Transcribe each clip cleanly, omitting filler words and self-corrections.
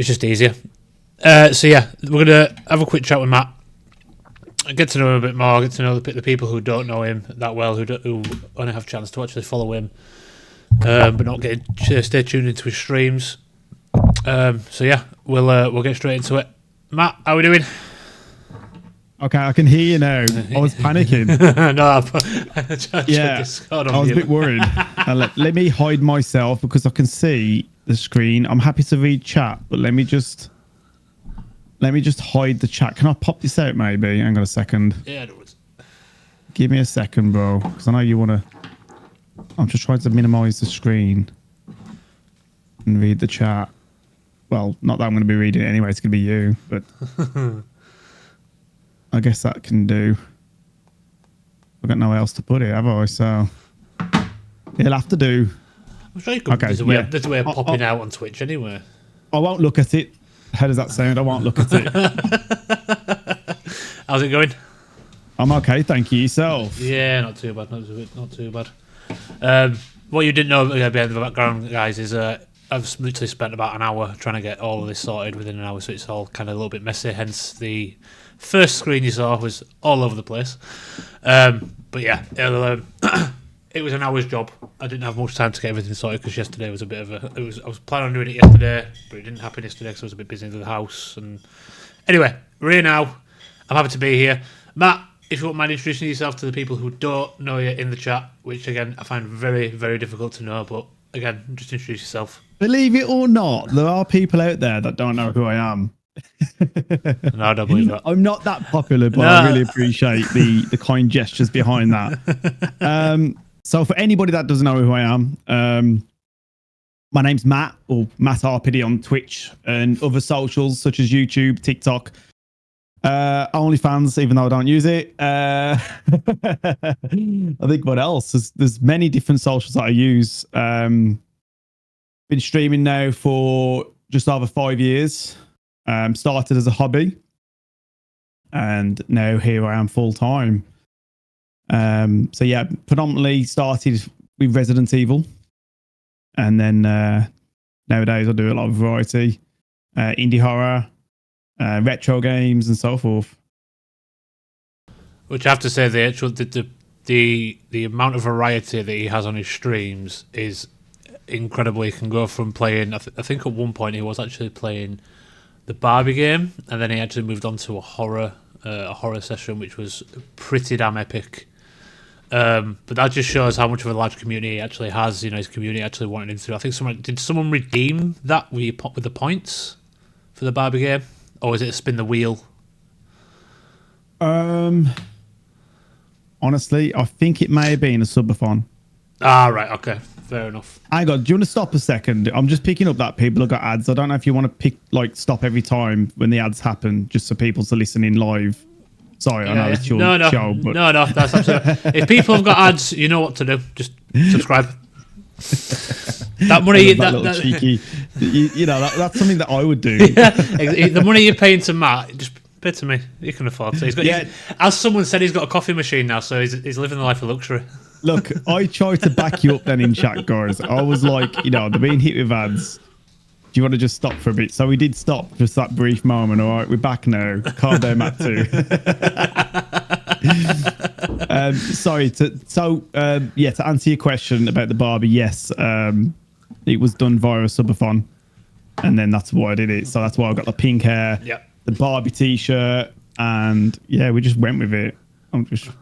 It's just easier. So yeah, we're gonna have a quick chat with Matt. Get to know him a bit more. Get to know the people who don't know him that well, who only have a chance to actually follow him, but not stay tuned into his streams. So yeah, we'll get straight into it. Matt, how are we doing? Okay, I can hear you now. I was panicking. No, I was a bit worried. Let me hide myself because I can see the screen. I'm happy to read chat, but let me just hide the chat. Can I pop this out maybe? Hang on a second. Yeah, it was. Give me a second, bro, because I know you want to. I'm just trying to minimize the screen and read the chat. Well, not that I'm going to be reading it anyway. It's going to be you, but I guess that can do. I've got nowhere else to put it, have I? So it'll have to do. I'm sure you could. Okay, there's a way of popping out on Twitch anyway. I won't look at it. How does that sound? I won't look at it. How's it going? I'm okay, thank you. Yourself? Yeah, not too bad. Not too bad. What you didn't know behind the background, guys, is I've literally spent about an hour trying to get all of this sorted within an hour, so it's all kind of a little bit messy. Hence, the first screen you saw was all over the place. But yeah, it was an hour's job. I didn't have much time to get everything sorted because yesterday was a bit of a. I was planning on doing it yesterday, but it didn't happen yesterday because I was a bit busy in the house. And anyway, we're here now. I'm happy to be here, Matt. If you wouldn't mind introducing yourself to the people who don't know you in the chat, which again I find very, very difficult to know, but again, just introduce yourself. Believe it or not, there are people out there that don't know who I am. No, I don't believe that. I'm not that popular, but I really appreciate the kind gestures behind that. So for anybody that doesn't know who I am, my name's Matt, or MattRPD on Twitch and other socials such as YouTube, TikTok. OnlyFans, even though I don't use it. I think what else? There's many different socials that I use. Been streaming now for just over 5 years. Started as a hobby, and now here I am full time. So yeah, predominantly started with Resident Evil, and then nowadays I do a lot of variety, indie horror. Retro games and so forth. Which I have to say, the amount of variety that he has on his streams is incredible. He can go from playing. I think at one point he was actually playing the Barbie game, and then he actually moved on to a horror session, which was pretty damn epic. But that just shows how much of a large community he actually has. You know, his community actually wanted him to. I think someone redeem that with the points for the Barbie game. Or is it a spin the wheel? Honestly, I think it may have been a subathon. Ah, right. Okay. Fair enough. Hang on. Do you want to stop a second? I'm just picking up that people have got ads. I don't know if you want to stop every time when the ads happen, just so people to listen in live. Sorry, I know it's your show. But... No, that's absolutely... If people have got ads, you know what to do. Just subscribe. That money, that cheeky, you know, that's something that I would do. Yeah, the money you're paying to Matt, just pay to me. You can afford to. He's got, as someone said, he's got a coffee machine now, so he's living the life of luxury. Look, I tried to back you up then in chat, guys. I was like, you know, they're being hit with ads. Do you want to just stop for a bit? So we did stop just that brief moment. All right, we're back now. Calm down, Matt, too. Sorry. To answer your question about the Barbie, yes, it was done via a subathon, and then that's why I did it. So that's why I got the pink hair, the Barbie t-shirt, and yeah, we just went with it.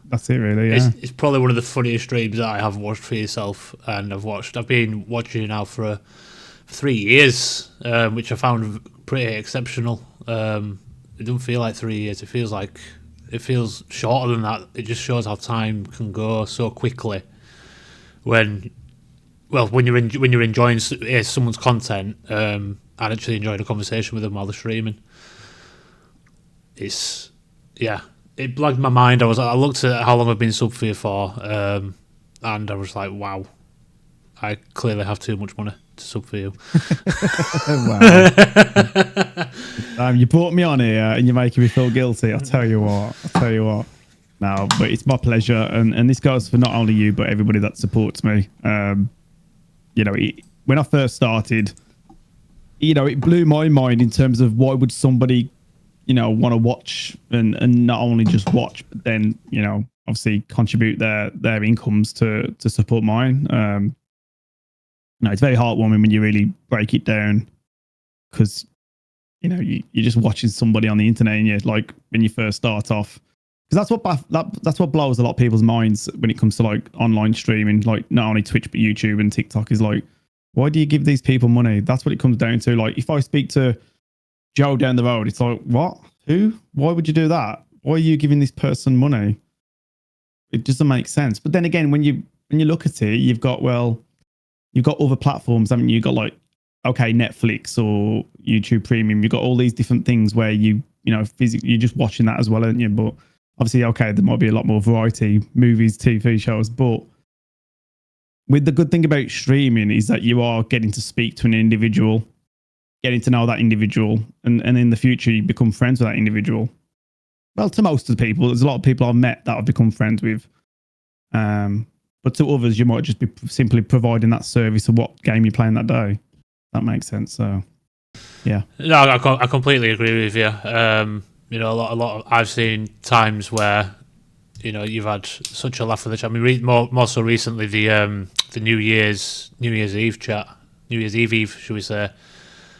That's it, really. Yeah. It's probably one of the funniest streams that I have watched for yourself, and I've been watching you now for 3 years, which I found pretty exceptional. It doesn't feel like 3 years. It feels shorter than that. It just shows how time can go so quickly when you're enjoying someone's content and actually enjoying a conversation with them while they're streaming. It blagged my mind. I looked at how long I've been sub for you for, and I was like, wow, I clearly have too much money to sub for you. Wow. You brought me on here and you're making me feel guilty. I'll tell you what. No, but it's my pleasure, and this goes for not only you but everybody that supports me. You know, when I first started, it blew my mind in terms of why would somebody, want to watch and not only just watch, but then, obviously contribute their incomes to support mine. It's very heartwarming when you really break it down because, you're just watching somebody on the internet and you're like, when you first start off, because that's what blows a lot of people's minds when it comes to like online streaming, like not only Twitch, but YouTube and TikTok is like, why do you give these people money? That's what it comes down to. Like if I speak to Joe down the road, it's like, what? Who? Why would you do that? Why are you giving this person money? It doesn't make sense. But then again, when you look at it, you've got other platforms, haven't you? You've got like, okay, Netflix or YouTube Premium. You've got all these different things where physically you're just watching that as well, aren't you? But obviously, okay, there might be a lot more variety, movies, TV shows. But with the good thing about streaming is that you are getting to speak to an individual, getting to know that individual, and in the future you become friends with that individual. Well, to most of the people, there's a lot of people I've met that I've become friends with. But to others, you might just be simply providing that service of what game you're playing that day. That makes sense. So, yeah. No, I completely agree with you. A lot of I've seen times where, you've had such a laugh with the chat. I mean, more so recently, the New Year's Eve chat, New Year's Eve, should we say?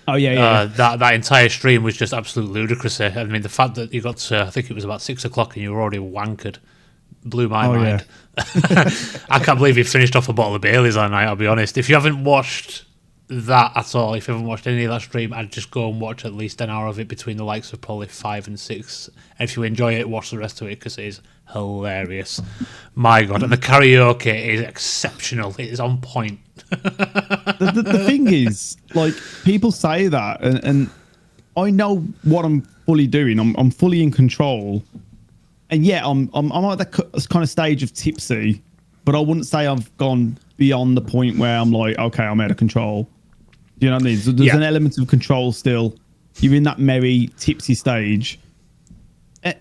Oh yeah. That entire stream was just absolute ludicrous. I mean, the fact that you got to, I think it was about 6 o'clock and you were already wankered, blew my mind. Yeah. I can't believe you finished off a bottle of Baileys that night, I'll be honest. If you haven't watched that at all, if you haven't watched any of that stream, I'd just go and watch at least an hour of it between the likes of probably 5 and 6. And if you enjoy it, watch the rest of it because it is hilarious. My God. And the karaoke is exceptional. It is on point. The thing is, like, people say that, and I know what I'm fully doing. I'm fully in control. And yeah, I'm at that kind of stage of tipsy, but I wouldn't say I've gone beyond the point where I'm like, okay, I'm out of control. Do you know what I mean? So there's an element of control still. You're in that merry, tipsy stage.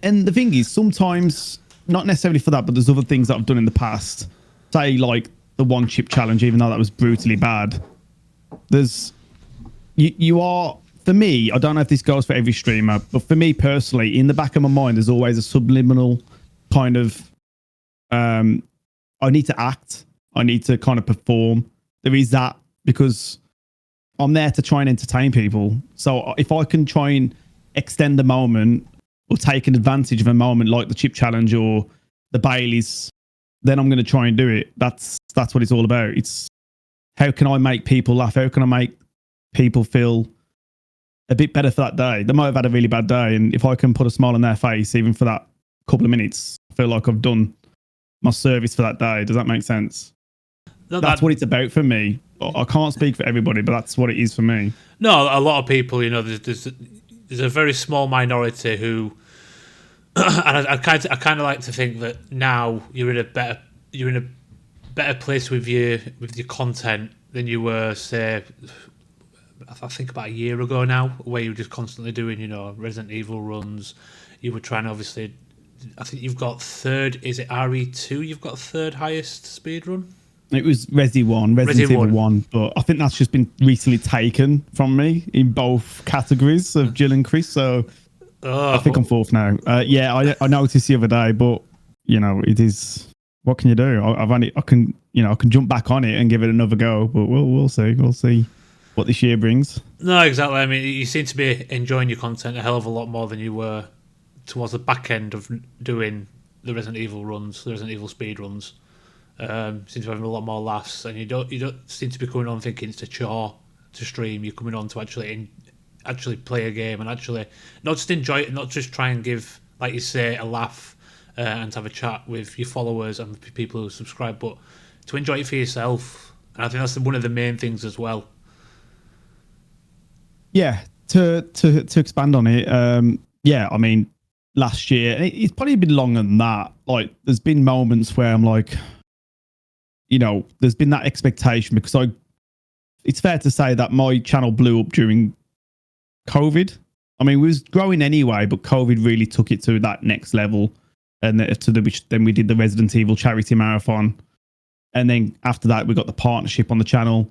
And the thing is, sometimes, not necessarily for that, but there's other things that I've done in the past. Say, like the one chip challenge, even though that was brutally bad. You are, for me, I don't know if this goes for every streamer, but for me personally, in the back of my mind, there's always a subliminal kind of, I need to act. I need to kind of perform. There is that because I'm there to try and entertain people. So if I can try and extend the moment or take an advantage of a moment like the chip challenge or the Baileys, then I'm going to try and do it. That's what it's all about. It's how can I make people laugh? How can I make people feel a bit better for that day? They might have had a really bad day, and if I can put a smile on their face, even for that couple of minutes, I feel like I've done my service for that day. Does that make sense? No, that's what it's about for me. I can't speak for everybody, but that's what it is for me. No, a lot of people, there's a very small minority who, and I kind of like to think that now you're in a better place with your content than you were, say, I think about a year ago now, where you were just constantly doing, Resident Evil runs. You were trying to obviously, I think you've got third, is it RE2? You've got third highest speed run? It was Resident Evil 1, but I think that's just been recently taken from me in both categories of Jill and Chris. So I think I'm fourth now. I noticed the other day, but it is. What can you do? I can jump back on it and give it another go, but we'll see. We'll see what this year brings. No, exactly. I mean, you seem to be enjoying your content a hell of a lot more than you were towards the back end of doing the Resident Evil runs, the Resident Evil speed runs. Seem to be having a lot more laughs, and you don't seem to be coming on thinking it's a chore to stream. You're coming on to actually play a game and actually not just enjoy it, not just try and give, like you say, a laugh and to have a chat with your followers and people who subscribe, but to enjoy it for yourself. And I think that's one of the main things as well. Yeah, to expand on it, I mean, last year, and it's probably been longer than that. Like, there's been moments where I'm like, there's been that expectation because it's fair to say that my channel blew up during COVID. I mean, we was growing anyway, but COVID really took it to that next level. And then we did the Resident Evil charity marathon. And then after that, we got the partnership on the channel.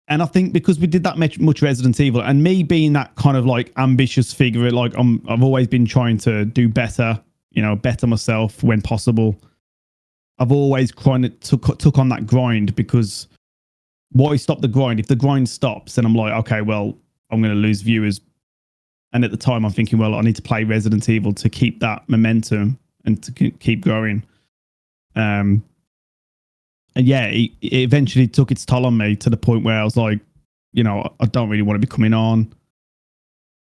And I think because we did that much Resident Evil, and me being that kind of like ambitious figure, like I've always been trying to do better, better myself when possible. I've always kind of took on that grind, because why stop the grind? If the grind stops, then I'm like, okay, well, I'm going to lose viewers. And at the time, I'm thinking, well, I need to play Resident Evil to keep that momentum and to keep growing. And yeah, it eventually took its toll on me to the point where I was like, I don't really want to be coming on.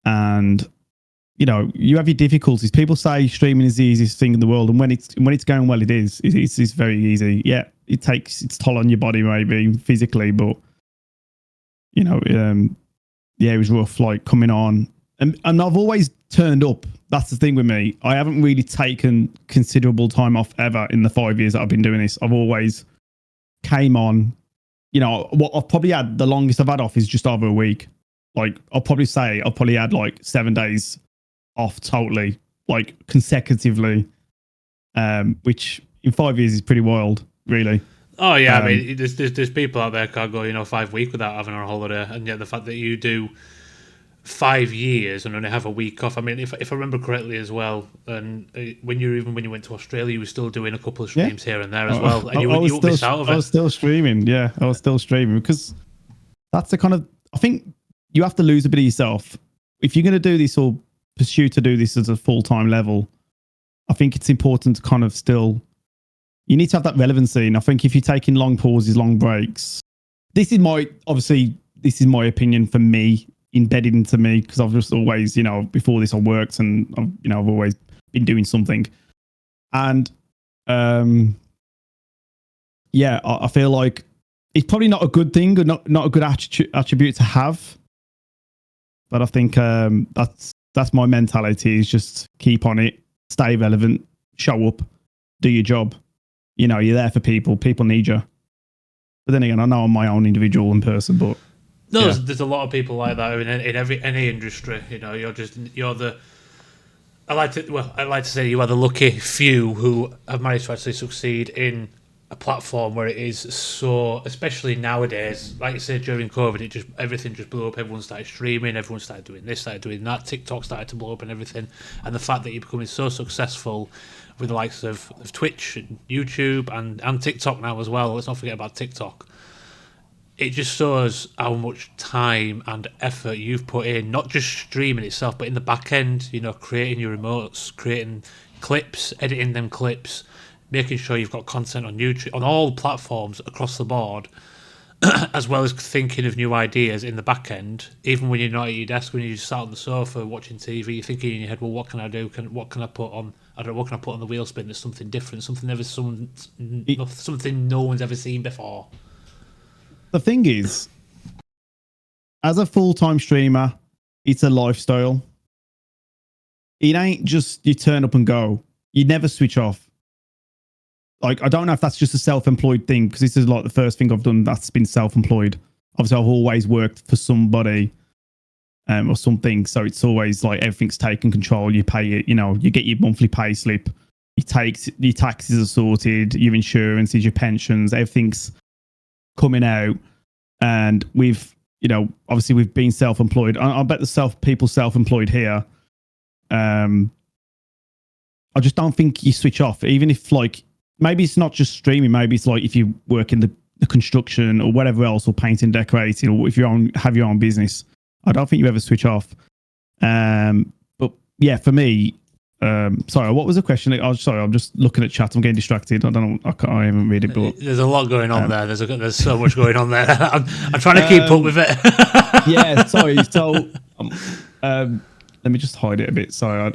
And, you have your difficulties. People say streaming is the easiest thing in the world. And when it's going well, it's very easy. Yeah, it takes its toll on your body, maybe physically, but, yeah, it was rough, like coming on. And I've always turned up. That's the thing with me. I haven't really taken considerable time off ever in the 5 years that I've been doing this. I've always came on. What I've probably had, the longest I've had off is just over a week. Like, I'll probably say I've probably had like 7 days off totally, like consecutively, which in 5 years is pretty wild, really. Oh yeah, I mean, there's people out there can't go 5 weeks without having a holiday, and yet the fact that you do 5 years and only have a week off. I mean, if I remember correctly as well, and when you went to Australia, you were still doing a couple of streams here and there as well, and you wouldn't miss out of it. I was still streaming, yeah. I was still streaming, because that's the kind of, I think you have to lose a bit of yourself if you're going to do this, or pursue to do this as a full-time level. I think it's important to kind of still, you need to have that relevancy. And I think if you're taking long pauses, long breaks, this is my opinion for me, embedded into me, because I've just always, before this I worked, and I've always been doing something. And yeah, I feel like it's probably not a good thing, or not a good attribute to have. But I think that's my mentality, is just keep on it, stay relevant, show up, do your job. You're there for people. People need you. But then again, I know I'm my own individual and person, but no, yeah. There's a lot of people like that in any industry. You're the. I like to say you are the lucky few who have managed to actually succeed in a platform where it is so, especially nowadays. Like you said, during COVID, everything just blew up. Everyone started streaming. Everyone started doing this, started doing that. TikTok started to blow up and everything. And the fact that you're becoming so successful with the likes of Twitch and YouTube and TikTok now as well. Let's not forget about TikTok. It just shows how much time and effort you've put in, not just streaming itself, but in the back end, creating your remotes, creating clips, editing them clips, making sure you've got content on YouTube, on all platforms across the board, as well as thinking of new ideas in the back end. Even when you're not at your desk, when you just sat on the sofa watching TV, you're thinking in your head, well, what can I do? What can I put on? I don't know, what can I put on the wheel spin that's something different, something no one's ever seen before. The thing is, as a full-time streamer, it's a lifestyle. It ain't just you turn up and go. You never switch off. Like, I don't know if that's just a self-employed thing, because this is like the first thing I've done that's been self-employed. Obviously, I've always worked for somebody or something, so it's always like everything's taken control. You pay it, you get your monthly pay slip. Your taxes are sorted, your insurances, your pensions, everything's coming out. And obviously we've been self-employed. I bet the people self-employed here, I just don't think you switch off. Even if, like, maybe it's not just streaming, maybe it's like if you work in the construction or whatever else, or painting, decorating, or if you have your own business, I don't think you ever switch off. But yeah, for me, sorry, what was the question? Sorry, I'm just looking at chat. I'm getting distracted. I don't know. I haven't read it, but there's a lot going on there. There's so much going on there. I'm trying to keep up with it. Yeah, sorry. So, let me just hide it a bit. Sorry,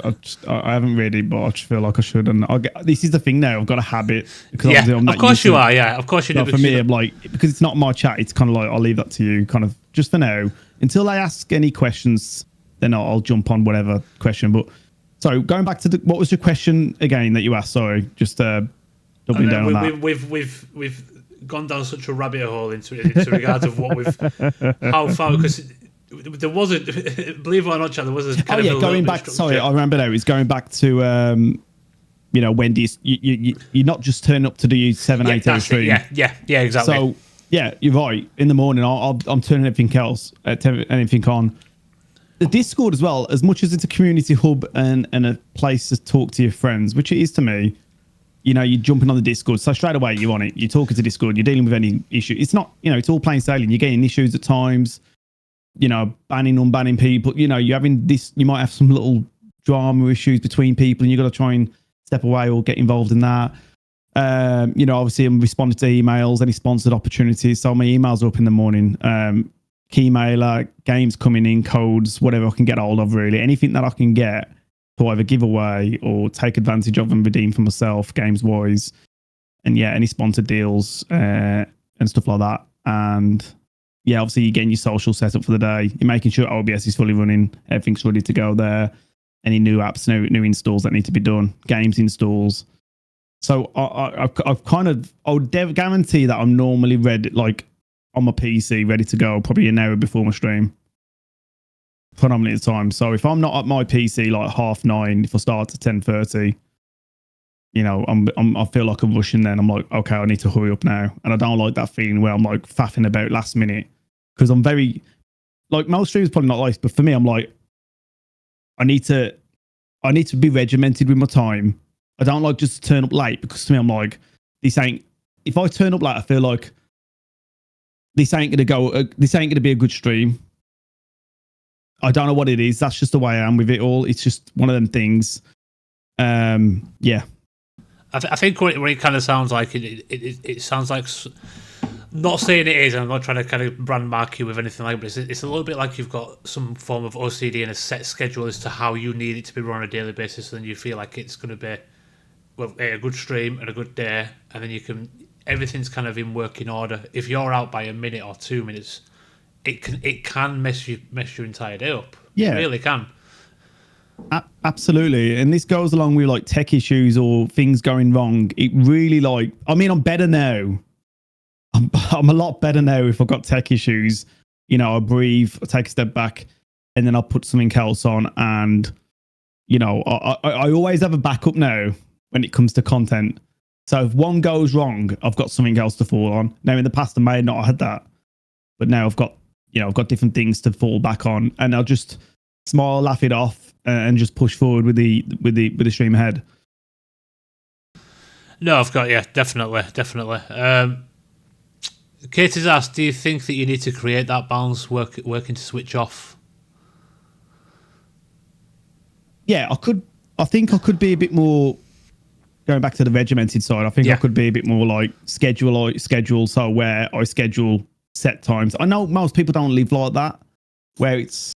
I haven't read it, but I just feel like I should. And this is the thing now. I've got a habit. Yeah, of course you are. Yeah, of course you do. For me, I'm like, because it's not my chat. It's kind of like, I'll leave that to you, kind of just for now, until I ask any questions. Then I'll jump on whatever question. But so going back to what was your question again that you asked? Sorry, just doubling down on that. We've gone down such a rabbit hole into regards of what how far, because there wasn't, believe it or not, Chad, there was a kind of going back. Sorry, I remember now. It's going back to when do you're not just turning up to do 7-8 hour stream. Yeah, exactly. So Yeah, you're right. In the morning, I'm turning everything else, anything on. The Discord as well, as much as it's a community hub and a place to talk to your friends, which it is to me. You know, you're jumping on the Discord, so straight away you're on it. You're talking to Discord. You're dealing with any issue. It's not, you know, it's all plain sailing. You're getting issues at times. You know, banning, unbanning people. You know, you're having this. You might have some little drama issues between people, and you got to try and step away or get involved in that. You know, obviously I'm responding to emails, any sponsored opportunities. So my emails are up in the morning. Key mailer, games coming in, codes, whatever I can get hold of, really. Anything that I can get to either give away or take advantage of and redeem for myself, games wise. And yeah, any sponsored deals and stuff like that. And yeah, obviously you're getting your social set up for the day. You're making sure OBS is fully running, everything's ready to go there. Any new apps, new installs that need to be done, games installs. So I've kind of, I would guarantee that I'm normally ready, like on my PC, ready to go probably an hour before my stream. Predominantly the time. So if I'm not at my PC like 9:30, if I start at 10:30, you know, I feel like I'm rushing. Then I'm like, okay, I need to hurry up now, and I don't like that feeling where I'm like faffing about last minute, because I'm very, like, most streamers probably not like, but for me, I'm like, I need to be regimented with my time. I don't like just to turn up late, because to me, I'm like, this ain't. If I turn up late, I feel like this ain't gonna be a good stream. I don't know what it is. That's just the way I am with it all. It's just one of them things. Yeah. I think what it kind of sounds like, it sounds like, not saying it is, I'm not trying to kind of brand mark you with anything like that, but it's a little bit like you've got some form of OCD and a set schedule as to how you need it to be run on a daily basis, and you feel like it's going to be, well, a good stream and a good day, and then everything's kind of in working order. If you're out by a minute or 2 minutes, it can mess your entire day up. Yeah, it really can. Absolutely. And this goes along with like tech issues or things going wrong. It really, like, I mean, I'm better now. I'm a lot better now. If I've got tech issues, you know, I breathe, I take a step back, and then I'll put something else on. And, you know, I always have a backup now when it comes to content. So if one goes wrong, I've got something else to fall on. Now, in the past, I may not have had that, but now I've got different things to fall back on, and I'll just smile, laugh it off, and just push forward with the stream ahead. No, I've got, yeah, definitely. Kate has asked, do you think that you need to create that balance working to switch off? Yeah, I think I could be a bit more, going back to the regimented side, I think I could be a bit more like schedule, so where I schedule set times. I know most people don't live like that, where it's,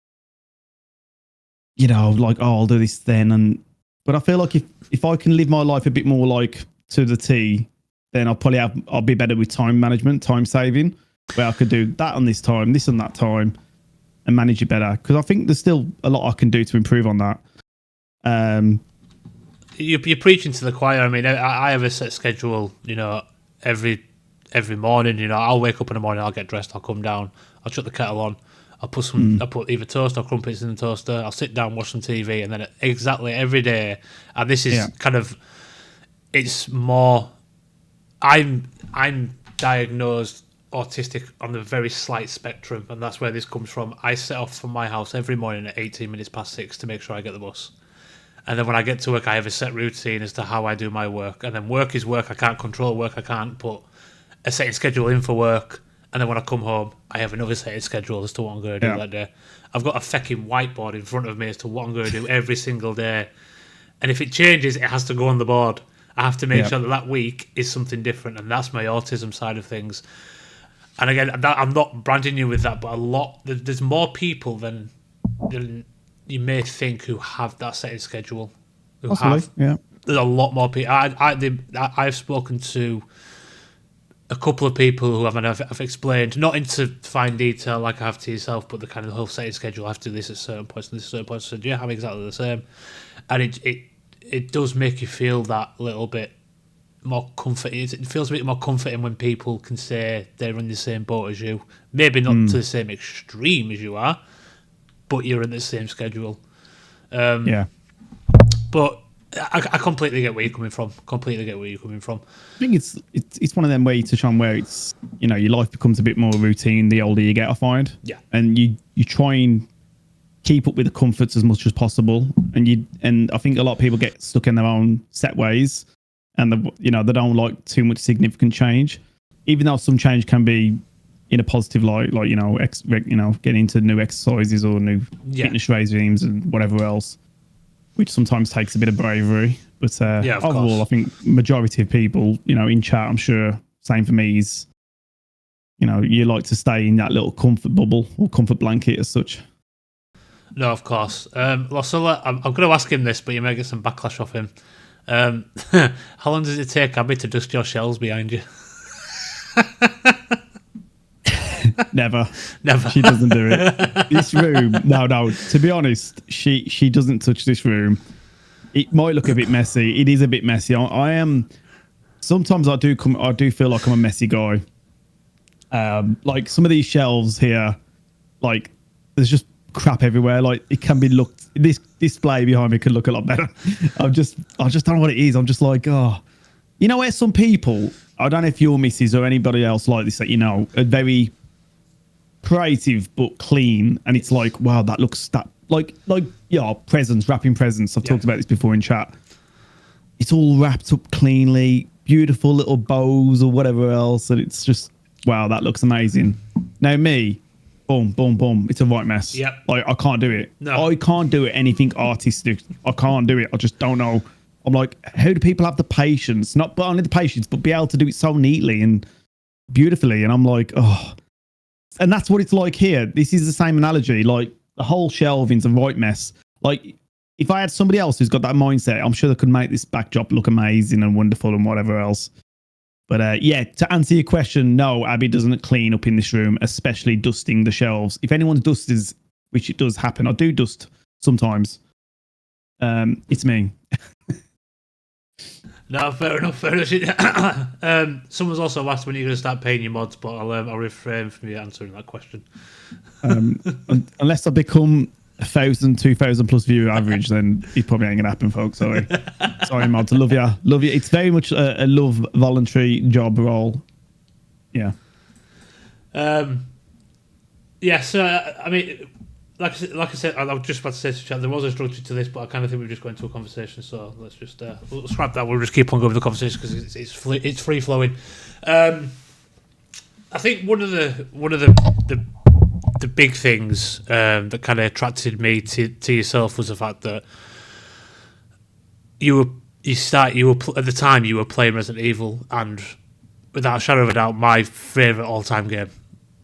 you know, like, oh, I'll do this then. But I feel like if I can live my life a bit more like to the T, then I'll be better with time management, time saving, where I could do that on this time, this on that time, and manage it better. Because I think there's still a lot I can do to improve on that. You're preaching to the choir. I mean, I have a set schedule, you know, every morning. You know, I'll wake up in the morning, I'll get dressed, I'll come down, I'll chuck the kettle on, I'll put either toast or crumpets in the toaster, I'll sit down, watch some TV, and then exactly every day, and this is kind of, it's more, I'm diagnosed autistic on the very slight spectrum, and that's where this comes from. I set off from my house every morning at 18 minutes past 6 to make sure I get the bus. And then when I get to work, I have a set routine as to how I do my work. And then work is work. I can't control work. I can't put a setting schedule in for work. And then when I come home, I have another setting schedule as to what I'm going to do that day. I've got a fucking whiteboard in front of me as to what I'm going to do every single day. And if it changes, it has to go on the board. I have to make sure that week is something different. And that's my autism side of things. And again, I'm not branding you with that, but there's more people than you may think who have that setting schedule. There's a lot more people. I've spoken to a couple of people who I've explained, not into fine detail like I have to yourself, but the kind of the whole setting schedule. I have to do this at certain points and this at certain points. So yeah, I'm exactly the same. And it does make you feel that little bit more comforting. It feels a bit more comforting when people can say they're in the same boat as you. Maybe not to the same extreme as you are, but you're in the same schedule. But I completely get where you're coming from. Completely get where you're coming from. I think it's one of them where you touch on where it's, you know, your life becomes a bit more routine the older you get, I find. Yeah. And you try and keep up with the comforts as much as possible. And I think a lot of people get stuck in their own set ways, and they don't like too much significant change, even though some change can be in a positive light, like getting into new exercises or new fitness regimes and whatever else, which sometimes takes a bit of bravery. But overall, I think majority of people, in chat, I'm sure, same for me, is, you like to stay in that little comfort bubble or comfort blanket as such. No, of course. Losella, I'm going to ask him this, but you may get some backlash off him. How long does it take Abby to dust your shelves behind you? Never. She doesn't do it. This room, no. To be honest, she doesn't touch this room. It might look a bit messy. It is a bit messy. I am. Sometimes I do feel like I'm a messy guy. Like some of these shelves here, like there's just crap everywhere. Like it can be looked. This display behind me could look a lot better. I just don't know what it is. I'm just like, where some people, I don't know if your missus or anybody else like this, that are very creative but clean, and it's like, wow, that looks presents, wrapping presents. I've talked about this before in chat. It's all wrapped up cleanly, beautiful little bows or whatever else, and it's just, wow, that looks amazing. Now me, boom, boom, boom, it's a right mess. Yep. Like I can't do it. No. I can't do it anything artistic. I can't do it. I just don't know. I'm like, how do people have the patience? Not only the patience, but be able to do it so neatly and beautifully. And I'm like, and that's what it's like here. This is the same analogy. Like the whole shelving's a right mess. Like if I had somebody else who's got that mindset, I'm sure they could make this backdrop look amazing and wonderful and whatever else. But to answer your question, no, Abby doesn't clean up in this room, especially dusting the shelves. If anyone dusts, which it does happen, I do dust sometimes. It's me. No, fair enough. Someone's also asked when you're going to start paying your mods, but I'll refrain from you answering that question. Unless I become 1,000, 2,000 plus view average, then it probably ain't gonna happen, folks. Sorry, mods. I love you. It's very much a love voluntary job role. Yeah. So I mean, like I said, I was just about to say to chat, there was a structure to this, but I kind of think we've just got into a conversation. So let's just we'll scrap that. We'll just keep on going with the conversation because it's free flowing. I think one of the big things that kind of attracted me to yourself was the fact that you were at the time you were playing Resident Evil, and without a shadow of a doubt, my favourite all-time game.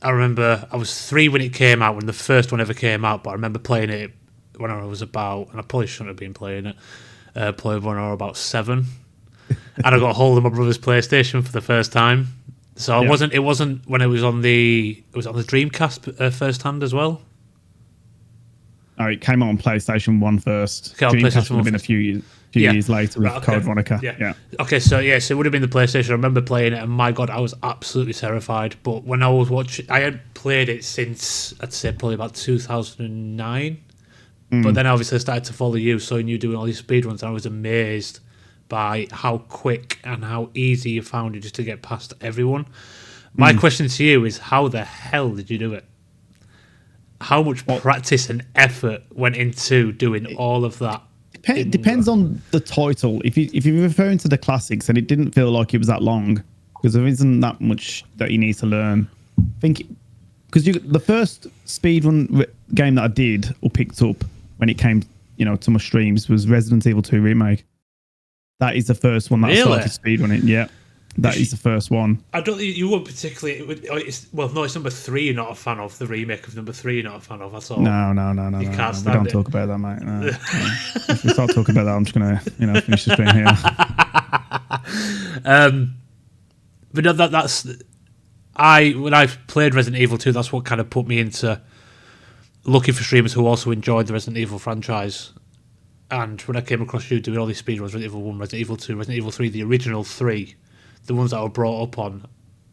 I remember I was 3 when it came out, when the first one ever came out, but I remember playing it when I was about, and I probably shouldn't have been playing it, played when I was about 7, and I got a hold of my brother's PlayStation for the first time. So it wasn't when it was on the Dreamcast first hand as well. Oh, it came out on PlayStation 1 first. Dreamcast would have been a few years later with Code Veronica. Yeah. Okay, so it would have been the PlayStation. I remember playing it, and my God, I was absolutely terrified. But when I was watching, I hadn't played it since, I'd say, probably about 2009. But then obviously I started to follow you, so you doing all these speedruns, and I was amazed by how quick and how easy you found it just to get past everyone. My question to you is, how the hell did you do it? How much practice and effort went into doing all of that? It depends on the title. If you're referring to the classics, and it didn't feel like it was that long, because there isn't that much that you need to learn. I think because the first speedrun game that I did or picked up when it came, to my streams was Resident Evil 2 Remake. That is the first one that I started speedrunning. Yeah, that is the first one. I don't think you weren't particularly. It's number 3 you're not a fan of. The remake of number 3 you're not a fan of. That's all. No. We don't talk about that, mate. No. If we start talking about that, I'm just gonna, finish the stream here. But no, that's when I played Resident Evil 2. That's what kind of put me into looking for streamers who also enjoyed the Resident Evil franchise. And when I came across you doing all these speedruns, Resident Evil 1, Resident Evil 2, Resident Evil 3, the original 3, the ones that I were brought up on,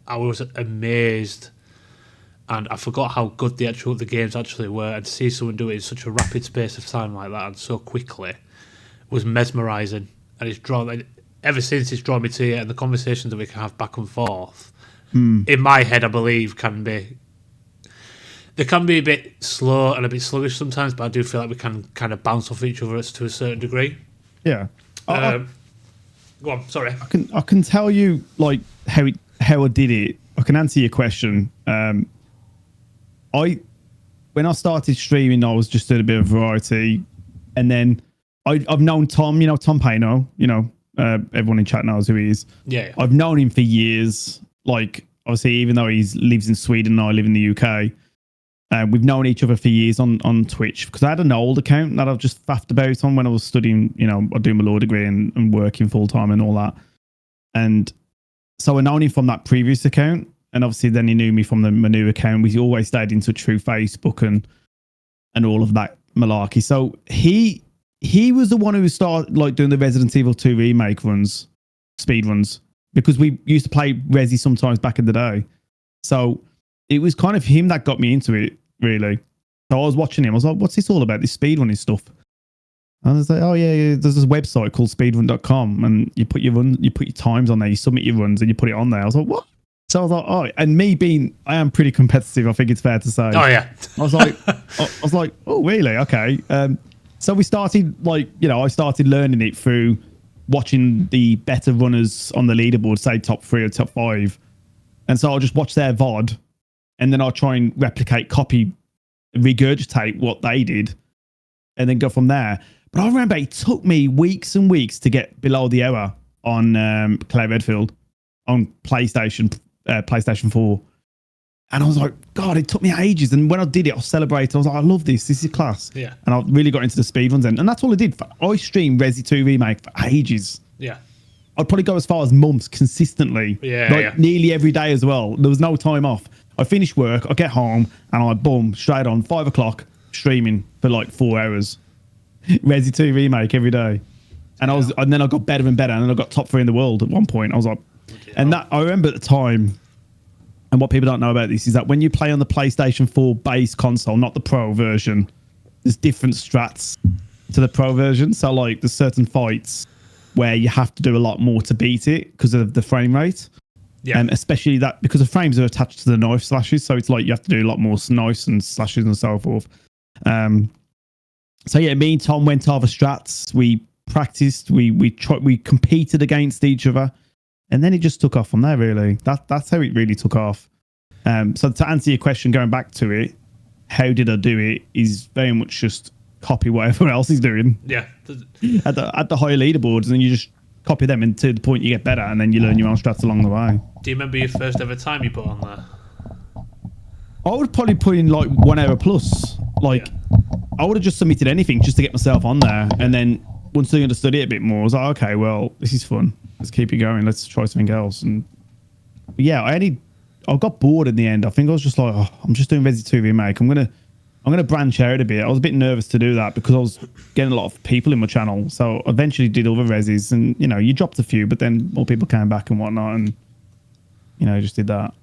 I was amazed. And I forgot how good the games actually were. And to see someone do it in such a rapid space of time like that and so quickly was mesmerising, and it's drawn. Like, ever since it's drawn me to it, and the conversations that we can have back and forth. In my head, I believe they can be a bit slow and a bit sluggish sometimes, but I do feel like we can kind of bounce off each other to a certain degree. Yeah. Go on, sorry. I can tell you like how I did it. I can answer your question. When I started streaming, I was just doing a bit of variety, and then I've known Tom. You know Tom Payno. You know everyone in chat knows who he is. Yeah. I've known him for years. Like obviously, even though he lives in Sweden and I live in the UK. We've known each other for years on Twitch because I had an old account that I've just faffed about on when I was studying, you know, I do my law degree and working full time and all that. And so I known him from that previous account. And obviously then he knew me from my new account. We always stayed in touch through Facebook and all of that malarkey. So he was the one who started like doing the Resident Evil 2 remake runs, speed runs, because we used to play Resi sometimes back in the day. So it was kind of him that got me into it, really. So I was watching him. I was like, what's this all about? This speedrunning stuff. And I was like, oh, yeah, there's this website called speedrun.com. And you put your times on there. You submit your runs and you put it on there. I was like, what? So I was like, oh, and I am pretty competitive. I think it's fair to say. Oh, yeah. I was like, oh, really? Okay. So we started I started learning it through watching the better runners on the leaderboard, say top 3 or top 5. And so I'll just watch their VOD. And then I'll try and regurgitate what they did and then go from there. But I remember it took me weeks and weeks to get below the hour on Clay Redfield on PlayStation 4. And I was like, God, it took me ages. And when I did it, I celebrated. I was like, I love this. This is class. Yeah. And I really got into the speedruns then. And that's all I did. I streamed Resi 2 Remake for ages. Yeah. I'd probably go as far as months consistently. Yeah. Nearly every day as well. There was no time off. I finish work, I get home, and I boom, straight on 5 o'clock streaming for like 4 hours. Resi 2 Remake every day. And then I got better and better, and then I got top 3 in the world at one point. I was like, and that I remember at the time, and what people don't know about this is that when you play on the PlayStation 4 base console, not the Pro version, there's different strats to the Pro version. So like there's certain fights where you have to do a lot more to beat it because of the frame rate. Yeah. Especially that because the frames are attached to the knife slashes, so it's like you have to do a lot more knives and slashes and so forth. So yeah, me and Tom went over strats. We practiced. We competed against each other, and then it just took off from there. Really, that's how it really took off. So to answer your question, going back to it, how did I do it? Is very much just copy what everyone else is doing. Yeah. At the higher leaderboards, and you just copy them, and to the point you get better, and then you learn your own strats along the way. Do you remember your first ever time you put on there? I would probably put in like 1 hour plus. I would have just submitted anything just to get myself on there, and then once I understood it a bit more, I was like, okay, well, this is fun. Let's keep it going. Let's try something else. And yeah, I got bored in the end. I think I was just like, oh, I'm just doing Resi 2 Remake. I'm gonna branch out a bit. I was a bit nervous to do that because I was getting a lot of people in my channel. So I eventually did other Resis, and you dropped a few, but then more people came back and whatnot, and just did that.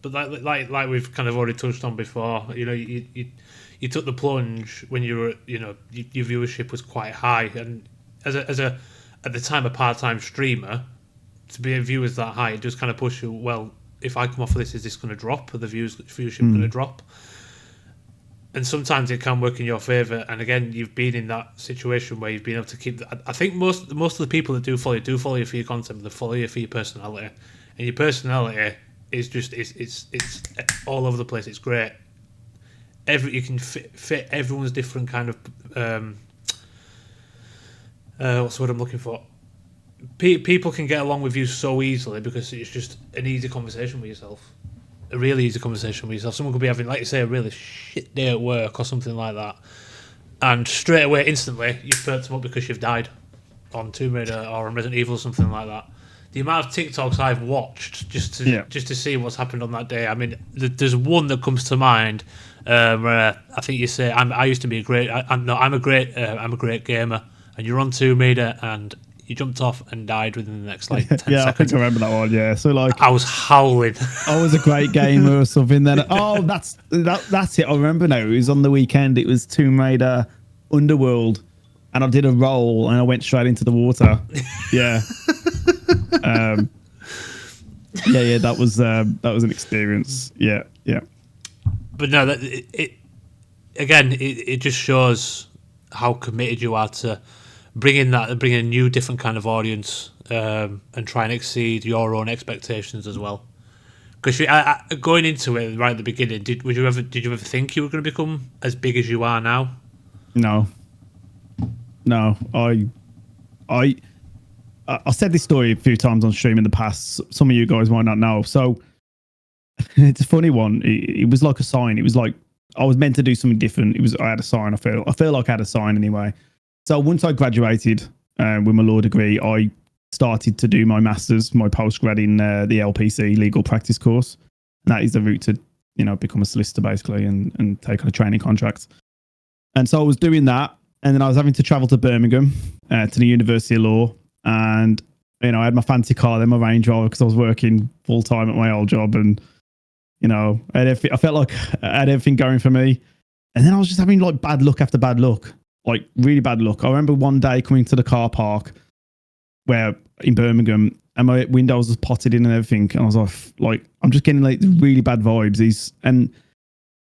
But like we've kind of already touched on before, you took the plunge when you were, your viewership was quite high, and as a at the time a part-time streamer, to be a viewers that high, it does kind of push you. Well, if I come off of this, is this going to drop? Are the viewership going to drop? And sometimes it can work in your favour. And again, you've been in that situation where you've been able to keep. I think most of the people that do follow you for your content, but they follow you for your personality, and your personality is just it's all over the place. It's great. You can fit everyone's different kind of what's the word I'm looking for? People can get along with you so easily because it's just an easy conversation with yourself. A really easy conversation with yourself. Someone could be having, like you say, a really shit day at work or something like that, and straight away, instantly, you've perked them up because you've died on Tomb Raider or on Resident Evil or something like that. The amount of TikToks I've watched just to see what's happened on that day. I mean, there's one that comes to mind where I think you say, I'm a great gamer, and you're on Tomb Raider and you jumped off and died within the next 10 seconds. I think I remember that one. Yeah, so I was howling. I was a great gamer or something. Then that's it. I remember now. It was on the weekend. It was Tomb Raider Underworld, and I did a roll and I went straight into the water. Yeah. Yeah, that was an experience. Yeah. But no, it just shows how committed you are to bringing a new, different kind of audience, and try and exceed your own expectations as well. Because going into it right at the beginning, did you ever think you were going to become as big as you are now? No. I said this story a few times on stream in the past. Some of you guys might not know. So it's a funny one. It was like a sign. It was like I was meant to do something different. I had a sign. I feel like I had a sign anyway. So once I graduated with my law degree, I started to do my masters, my postgrad in the LPC legal practice course. And that is the route to, become a solicitor basically and take on a training contract. And so I was doing that. And then I was having to travel to Birmingham to the University of Law. And, I had my fancy car, then my Range Rover, because I was working full time at my old job. And, I felt like I had everything going for me. And then I was just having like bad luck after bad luck, like really bad luck. I remember one day coming to the car park in Birmingham, and my windows was potted in and everything. And I was like, I'm just getting like really bad vibes. And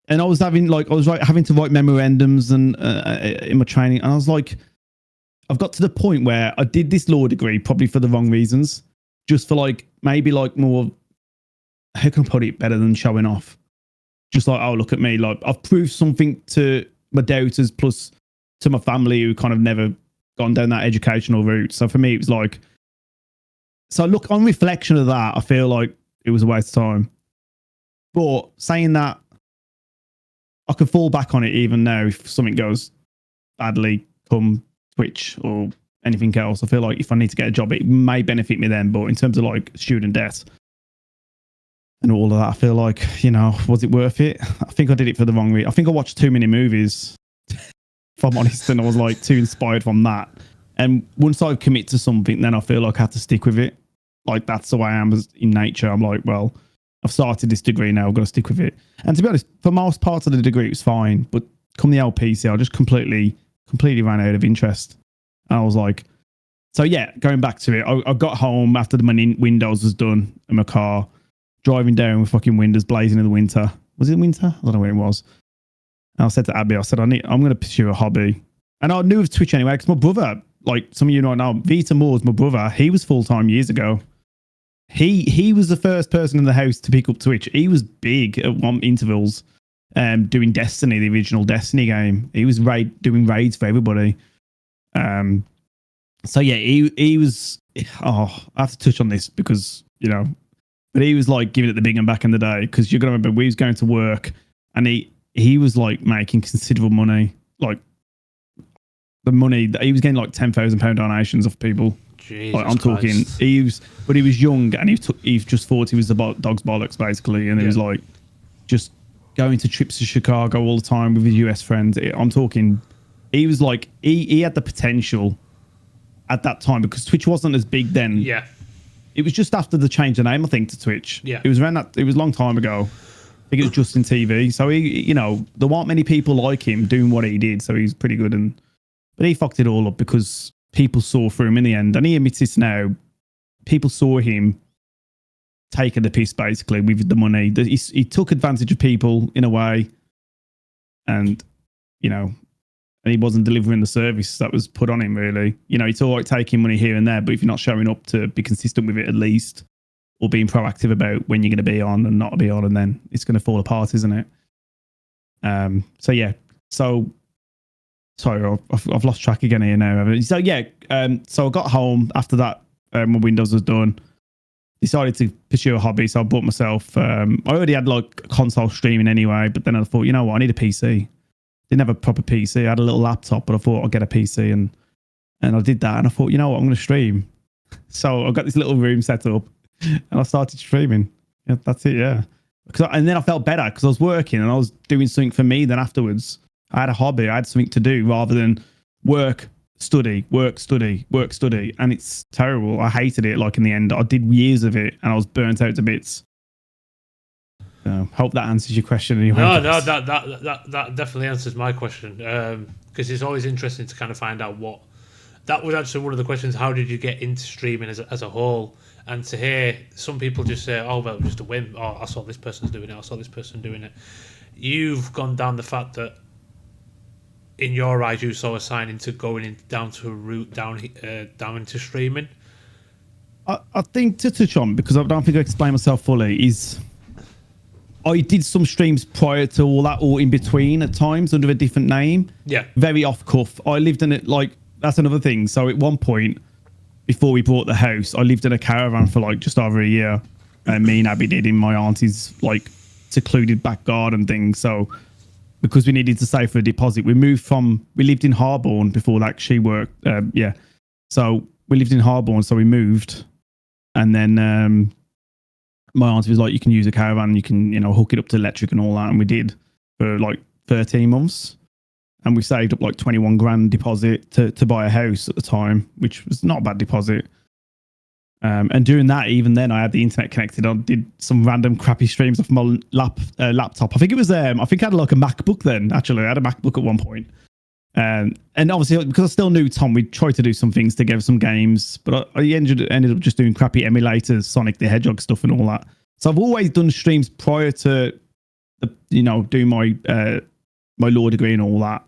I was having to write memorandums and in my training. And I was like, I've got to the point where I did this law degree probably for the wrong reasons, just for like maybe like more. How can I put it better than showing off? Just like, oh, look at me. Like I've proved something to my doubters plus to my family who kind of never gone down that educational route. So for me, it was like, so look, on reflection of that, I feel like it was a waste of time. But saying that, I could fall back on it even now if something goes badly come Twitch or anything else. I feel like if I need to get a job, it may benefit me then. But in terms of like student debt and all of that, I feel like, was it worth it? I think I did it for the wrong reason. I think I watched too many movies, if I'm honest, and I was like too inspired from that. And once I commit to something, then I feel like I have to stick with it. Like that's the way I am in nature. I'm like, well, I've started this degree now, I've got to stick with it. And to be honest, for most parts of the degree, it was fine. But come the LPC, I just completely ran out of interest. And I was like, so yeah, going back to it, I got home after my windows was done in my car, driving down with fucking windows blazing in the winter. Was it winter? I don't know when it was. And I said to Abby, I'm going to pursue a hobby. And I knew of Twitch anyway, because my brother, like some of you know, Vita Moore's my brother. He was full-time years ago. He was the first person in the house to pick up Twitch. He was big at one intervals, doing Destiny, the original Destiny game. He was doing raids for everybody. So yeah, he was. Oh, I have to touch on this because but he was like giving it the big one back in the day, because you're gonna remember we was going to work and he was like making considerable money, like the money that he was getting like £10,000 donations off people. Jesus I'm talking. He was young and he just thought he was the dog's bollocks basically, and he was like just going to trips to Chicago all the time with his US friends. I'm talking. He was like he had the potential at that time, because Twitch wasn't as big then. Yeah. It was just after the change of name, I think, to Twitch. Yeah. It was around that. It was a long time ago. I think it was Justin TV. So he, there weren't many people like him doing what he did. So he's pretty good. But he fucked it all up because people saw through him in the end. And he admits this now. People saw him taking the piss basically with the money. He took advantage of people in a way, and and he wasn't delivering the service that was put on him, really. It's all right taking money here and there, but if you're not showing up to be consistent with it at least, or being proactive about when you're going to be on and not be on, and then it's going to fall apart, isn't it? So yeah. So sorry, I've lost track again here now. So yeah. So I got home after that. My Windows was done. Decided to pursue a hobby, so I bought myself. I already had like console streaming anyway, but then I thought, you know what, I need a PC. Didn't have a proper PC. I had a little laptop, but I thought I'd get a PC, and I did that. And I thought, you know what, I'm going to stream. So I got this little room set up, and I started streaming. Yeah, that's it. Yeah. And then I felt better because I was working and I was doing something for me. Then afterwards, I had a hobby. I had something to do rather than work, study, work, study, work, study. And it's terrible. I hated it. Like in the end, I did years of it and I was burnt out to bits. So hope that answers your question. Anyway, No, that definitely answers my question. Because it's always interesting to kind of find out what. That was actually one of the questions. How did you get into streaming as a whole? And to hear some people just say, "Oh, well, just a whim. Oh, I saw this person's doing it. I saw this person doing it." You've gone down the fact that, in your eyes, you saw a sign into going down to a route down into streaming. I think to touch on, because I don't think I explained myself fully, is I did some streams prior to all that, or in between at times under a different name. Yeah. Very off cuff. I lived in it, like, that's another thing. So at one point, before we bought the house, I lived in a caravan for like just over a year. And me and Abby did in my auntie's like secluded back garden thing. So because we needed to save for a deposit, we lived in Harborne before that. She worked, so we lived in Harborne, so we moved. And then my auntie was like, you can use a caravan, you can, hook it up to electric and all that. And we did for like 13 months. And we saved up like 21 grand deposit to buy a house at the time, which was not a bad deposit. And during that, even then, I had the internet connected. I did some random crappy streams off my laptop. I think it was, I think I had like a MacBook then, actually. I had a MacBook at one point. And obviously, because I still knew Tom, we tried to do some things together, some games, but I ended up just doing crappy emulators, Sonic the Hedgehog stuff and all that. So I've always done streams prior to, doing my my law degree and all that.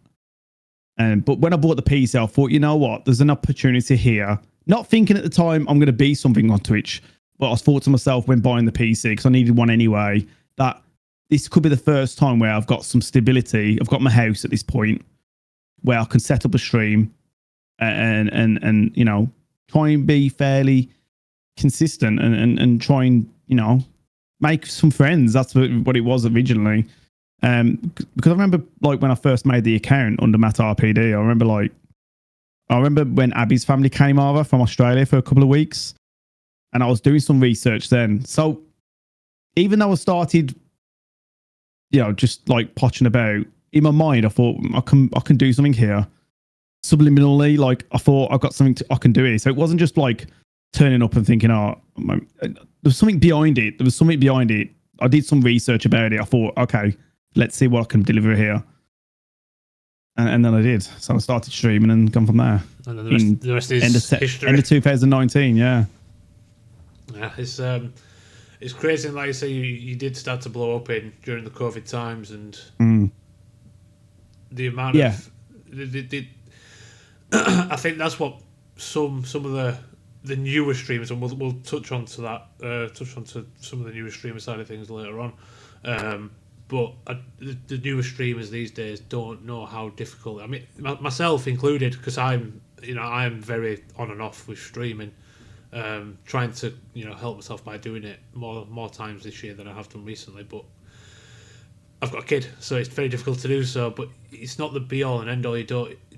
But when I bought the PC, I thought, you know what, there's an opportunity here. Not thinking at the time I'm going to be something on Twitch, but I thought to myself when buying the PC, because I needed one anyway, that this could be the first time where I've got some stability. I've got my house at this point where I can set up a stream and try and be fairly consistent and try and, make some friends. That's what it was originally. Because I remember like when I first made the account under MattRPD, I remember when Abby's family came over from Australia for a couple of weeks, and I was doing some research then. So even though I started, just like potching about, in my mind, I thought I can do something here. Subliminally, like I thought I've got something I can do here. So it wasn't just like turning up and thinking, there was something behind it. I did some research about it. I thought, okay, let's see what I can deliver here. And then I did. So I started streaming and gone from there. And then the rest is history. End of 2019, yeah. Yeah, it's crazy. And like you say, you did start to blow up during the COVID times, and the amount of... I think that's what some of the newer streamers, and we'll touch on to that, touch on to some of the newer streamer side of things later on. But the newer streamers these days don't know how difficult. I mean, myself included, because I'm very on and off with streaming, trying to help myself by doing it more times this year than I have done recently. But I've got a kid, so it's very difficult to do so. But it's not the be all and end all. You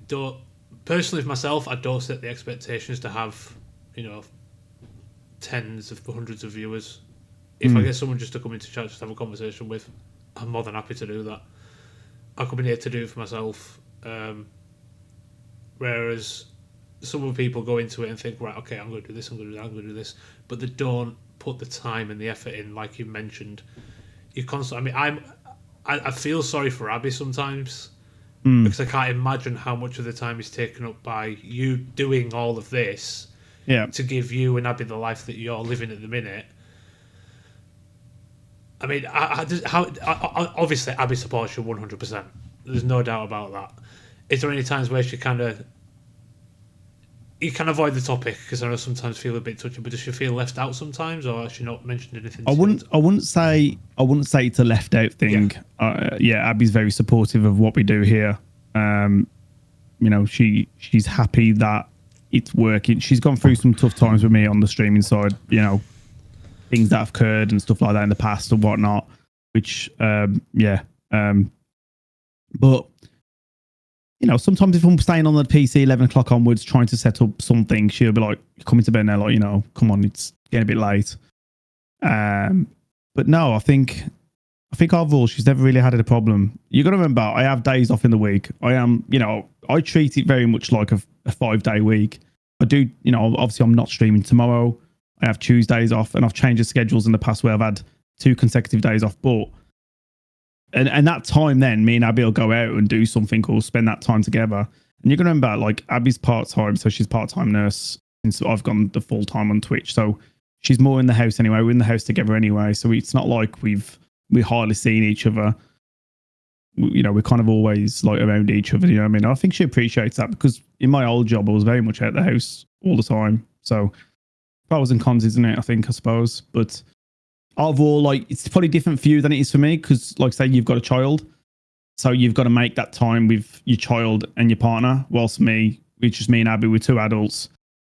don't personally, for myself, I don't set the expectations to have tens of hundreds of viewers. If I get someone just to come into chat, just have a conversation with, I'm more than happy to do that. I come in here to do it for myself. Whereas some of the people go into it and think, right, okay, I'm going to do this, I'm going to do that, I'm going to do this, but they don't put the time and the effort in, like you mentioned. You constantly. I mean, I feel sorry for Abby sometimes because I can't imagine how much of the time is taken up by you doing all of this to give you and Abby the life that you're living at the minute. I mean, obviously, Abby supports you 100%. There's no doubt about that. Is there any times where you can avoid the topic, because I know sometimes feel a bit touchy, but does she feel left out sometimes, or has she not mentioned anything? I wouldn't say it's a left out thing. Abby's very supportive of what we do here. She's happy that it's working. She's gone through some tough times with me on the streaming side. Things that have occurred and stuff like that in the past and whatnot, which but sometimes if I'm staying on the PC 11 o'clock onwards trying to set up something, she'll be like, coming to bed now, like, come on, it's getting a bit late. But no, I think overall she's never really had a problem. You got to remember, I have days off in the week. I treat it very much like a 5-day week. I do, obviously I'm not streaming tomorrow. I have Tuesdays off, and I've changed the schedules in the past where I've had 2 consecutive days off. But and that time, then me and Abby will go out and do something or spend that time together. And you're gonna remember, like, Abby's part time, so she's part-time nurse since I've gone the full time on Twitch. So she's more in the house anyway. We're in the house together anyway, so it's not like we're hardly seeing each other. You know, we're kind of always like around each other. You know what I mean? I think she appreciates that, because in my old job, I was very much out the house all the time. So pros and cons, isn't it? I suppose. But overall, like, it's probably different for you than it is for me, because, like, say you've got a child, so you've got to make that time with your child and your partner. Whilst me, it's just me and Abby, we're 2 adults.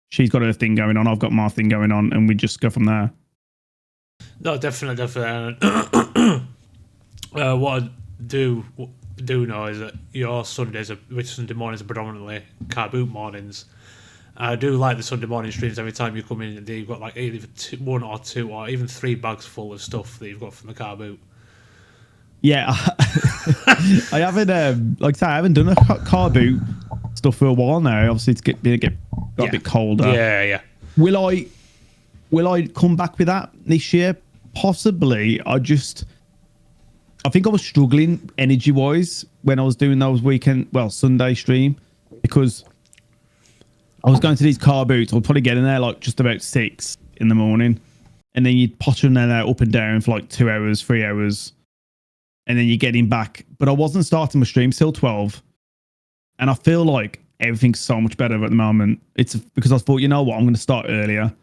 She's got her thing going on, I've got my thing going on, and we just go from there. No, definitely. What I do know is that your Sundays, which Sunday mornings are predominantly car boot mornings. I do like the Sunday morning streams. Every time you come in, you've got like either 1 or 2 or even 3 bags full of stuff that you've got from the car boot. Yeah, I haven't, like I say, I haven't done a car boot stuff for a while now. Obviously, it's got a bit colder. Yeah. Will I come back with that this year? Possibly. I think I was struggling energy wise when I was doing those Sunday stream, because I was going to these car boots. I'll probably get in there like just about 6 in the morning, and then you'd potter in there up and down for like 2 hours, 3 hours, and then you're getting back. But I wasn't starting my stream till 12, and I feel like everything's so much better at the moment. It's because I thought, you know what, I'm going to start earlier,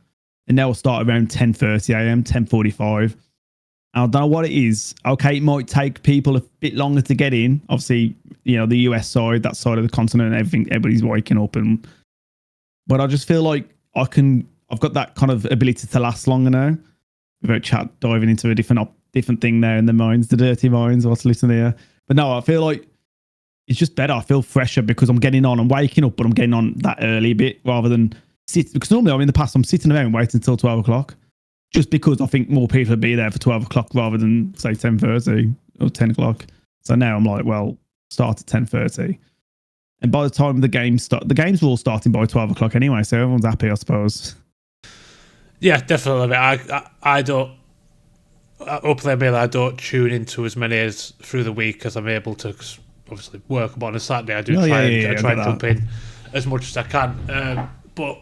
and now I'll start around 10:30 a.m., 10:45. I don't know what it is. Okay, it might take people a bit longer to get in. Obviously, you know, the US side, that side of the continent, everybody's waking up, but I just feel like I've got that kind of ability to last longer now, without chat diving into a different thing there in the minds, the dirty minds, what's listening here. But no, I feel like it's just better. I feel fresher because I'm waking up, but I'm getting on that early bit rather than because normally in the past I'm sitting around waiting until 12 o'clock. Just because I think more people would be there for 12 o'clock rather than, say, 10:30 or 10 o'clock. So now I'm like, well, start at 10:30. And by the time the games were all starting by 12 o'clock anyway, so everyone's happy, I suppose. Yeah, definitely. I don't, hopefully I don't tune into as many as through the week as I'm able to, cause obviously work, but on a Saturday I do try and jump in as much as I can. But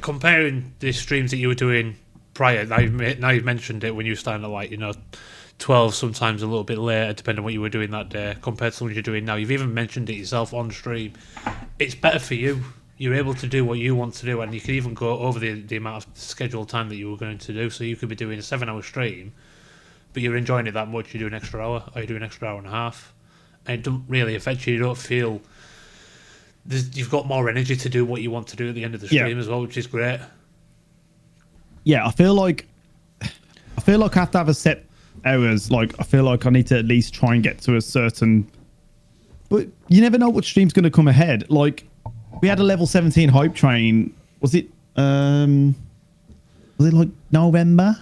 comparing the streams that you were doing prior, now you've mentioned it, when you were starting at, like, 12, sometimes a little bit later, depending on what you were doing that day, compared to what you're doing now. You've even mentioned it yourself on stream. It's better for you. You're able to do what you want to do, and you can even go over the amount of scheduled time that you were going to do. So you could be doing a 7-hour stream, but you're enjoying it that much, you do an extra hour, or you do an extra hour and a half, and it doesn't really affect you. You don't feel you've got more energy to do what you want to do at the end of the stream as well, which is great. Yeah, I feel like I have to have a set hours. Like, I feel like I need to at least try and get to a certain. But you never know what stream's going to come ahead. Like, we had a level 17 hype train. Was it like November?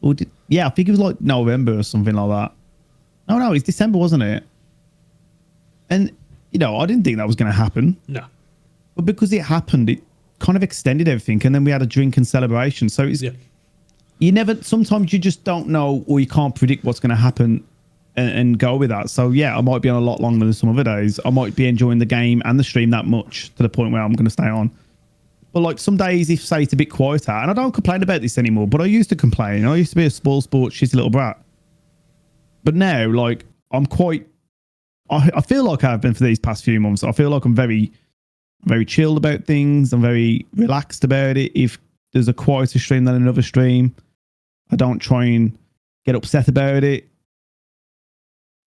Or I think it was like November or something like that. No, it's December, wasn't it? And I didn't think that was going to happen. No. But because it happened, it kind of extended everything, and then we had a drink and celebration. So it's you never. Sometimes you just don't know, or you can't predict what's going to happen, and go with that. So I might be on a lot longer than some other days. I might be enjoying the game and the stream that much to the point where I'm going to stay on. But like some days, if say it's a bit quieter, and I don't complain about this anymore, but I used to complain. I used to be a sport shitty little brat. But now, like, I'm quite. I feel like I've been for these past few months. I feel like I'm very, very chilled about things. I'm very relaxed about it. If there's a quieter stream than another stream, I don't try and get upset about it.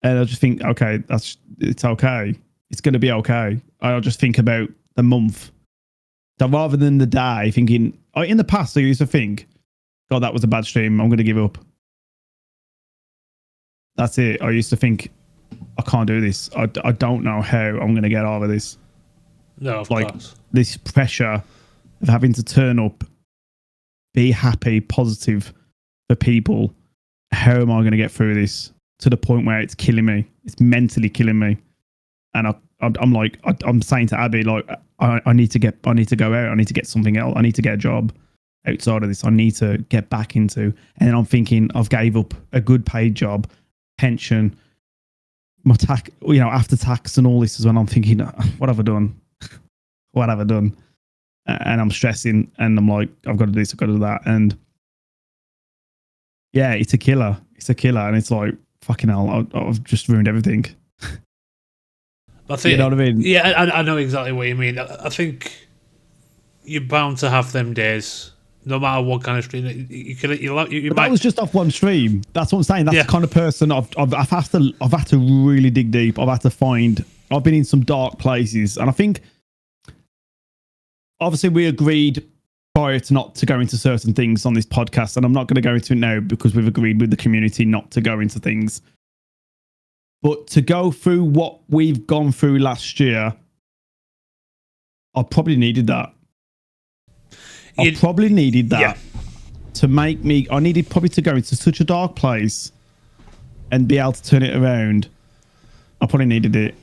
And I just think, okay, it's okay. It's going to be okay. I'll just think about the month. So rather than the day, thinking, in the past, I used to think, God, that was a bad stream. I'm going to give up. That's it. I used to think, I can't do this. I don't know how I'm going to get out of this. No, of course. This pressure of having to turn up, be happy, positive for people. How am I going to get through this to the point where it's killing me? It's mentally killing me. And I'm saying to Abby, like, I need to go out. I need to get something else. I need to get a job. outside of this I need to get back into. And then I'm thinking I've gave up a good paid job, pension, my tax, after tax and all this is when I'm thinking, what have I done? What have I done? And I'm stressing and I'm like, I've got to do this, I've got to do that. And yeah, it's a killer. It's a killer. And it's like, fucking hell, I've just ruined everything. I think, you know what I mean? Yeah, I know exactly what you mean. I think you're bound to have them days, no matter what kind of stream. That was just off one stream. That's what I'm saying. That's the kind of person I've had to really dig deep. I've had to find. I've been in some dark places, and I think obviously we agreed prior to not to go into certain things on this podcast, and I'm not going to go into it now because we've agreed with the community not to go into things. But to go through what we've gone through last year, I probably needed that. I probably needed that to make me. I needed probably to go into such a dark place and be able to turn it around. I probably needed it.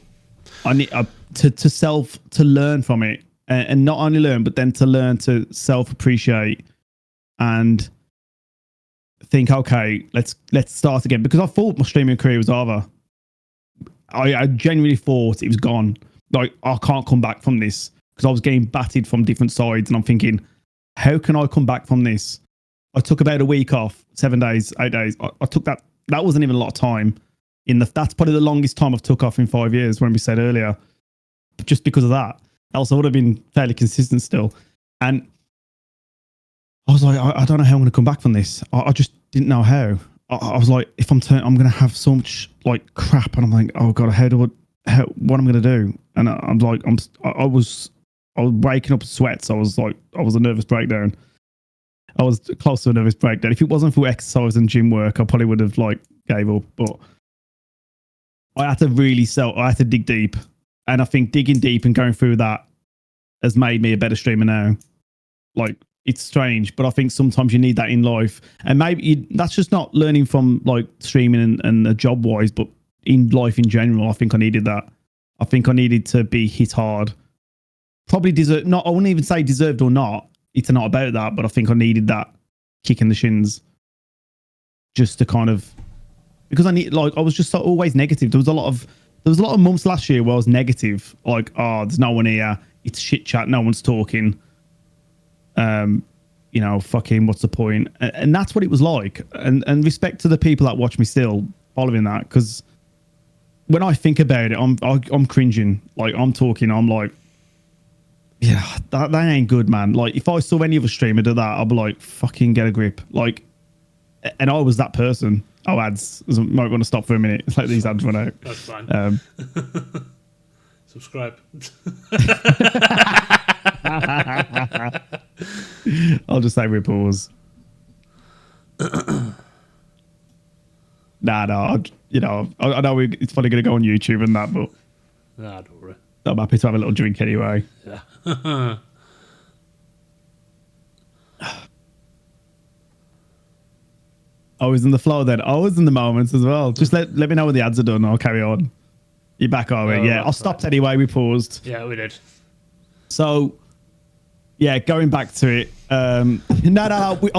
I need to learn from it, and not only learn, but then to learn to self appreciate and think, okay, let's start again. Because I thought my streaming career was over. I genuinely thought it was gone. Like, I can't come back from this because I was getting battered from different sides, and I'm thinking, how can I come back from this? I took about a week off, 7 days, 8 days. I took that. That wasn't even a lot of time. That's probably the longest time I've took off in 5 years, when we said earlier, just because of that. Else I would have been fairly consistent still. And I was like, I don't know how I'm going to come back from this. I just didn't know how. I was like, if I'm going to have so much like crap, and I'm like, oh God, what am I going to do? And I'm like, I was waking up in sweats. I was a nervous breakdown. I was close to a nervous breakdown. If it wasn't for exercise and gym work, I probably would have gave up. But I had to I had to dig deep. And I think digging deep and going through that has made me a better streamer now. Like, it's strange, but I think sometimes you need that in life. And maybe that's just not learning from like streaming and job wise, but in life in general, I think I needed that. I think I needed to be hit hard. Probably I wouldn't even say deserved or not. It's not about that, but I think I needed that kick in the shins just to kind of, because I was just always negative. There was a lot of months last year where I was negative, like, oh, there's no one here. It's shit chat. No one's talking. Fucking what's the point? And that's what it was like. And respect to the people that watch me still following that, because when I think about it, I'm cringing. Like, I'm talking, I'm like, yeah, that ain't good, man. Like, if I saw any other streamer do that, I'd be like, fucking get a grip. Like, and I was that person. Oh, ads. Might want to stop for a minute. It's like these ads run out. That's fine. Subscribe. I'll just say we pause. I know it's probably going to go on YouTube and that, but Nah, don't worry. I'm happy to have a little drink anyway. Yeah. I was in the flow then. I was in the moments as well. Just let me know when the ads are done. I'll carry on. You're back, are we? Yeah, I stopped anyway. We paused. Yeah, we did. So, yeah, going back to it. I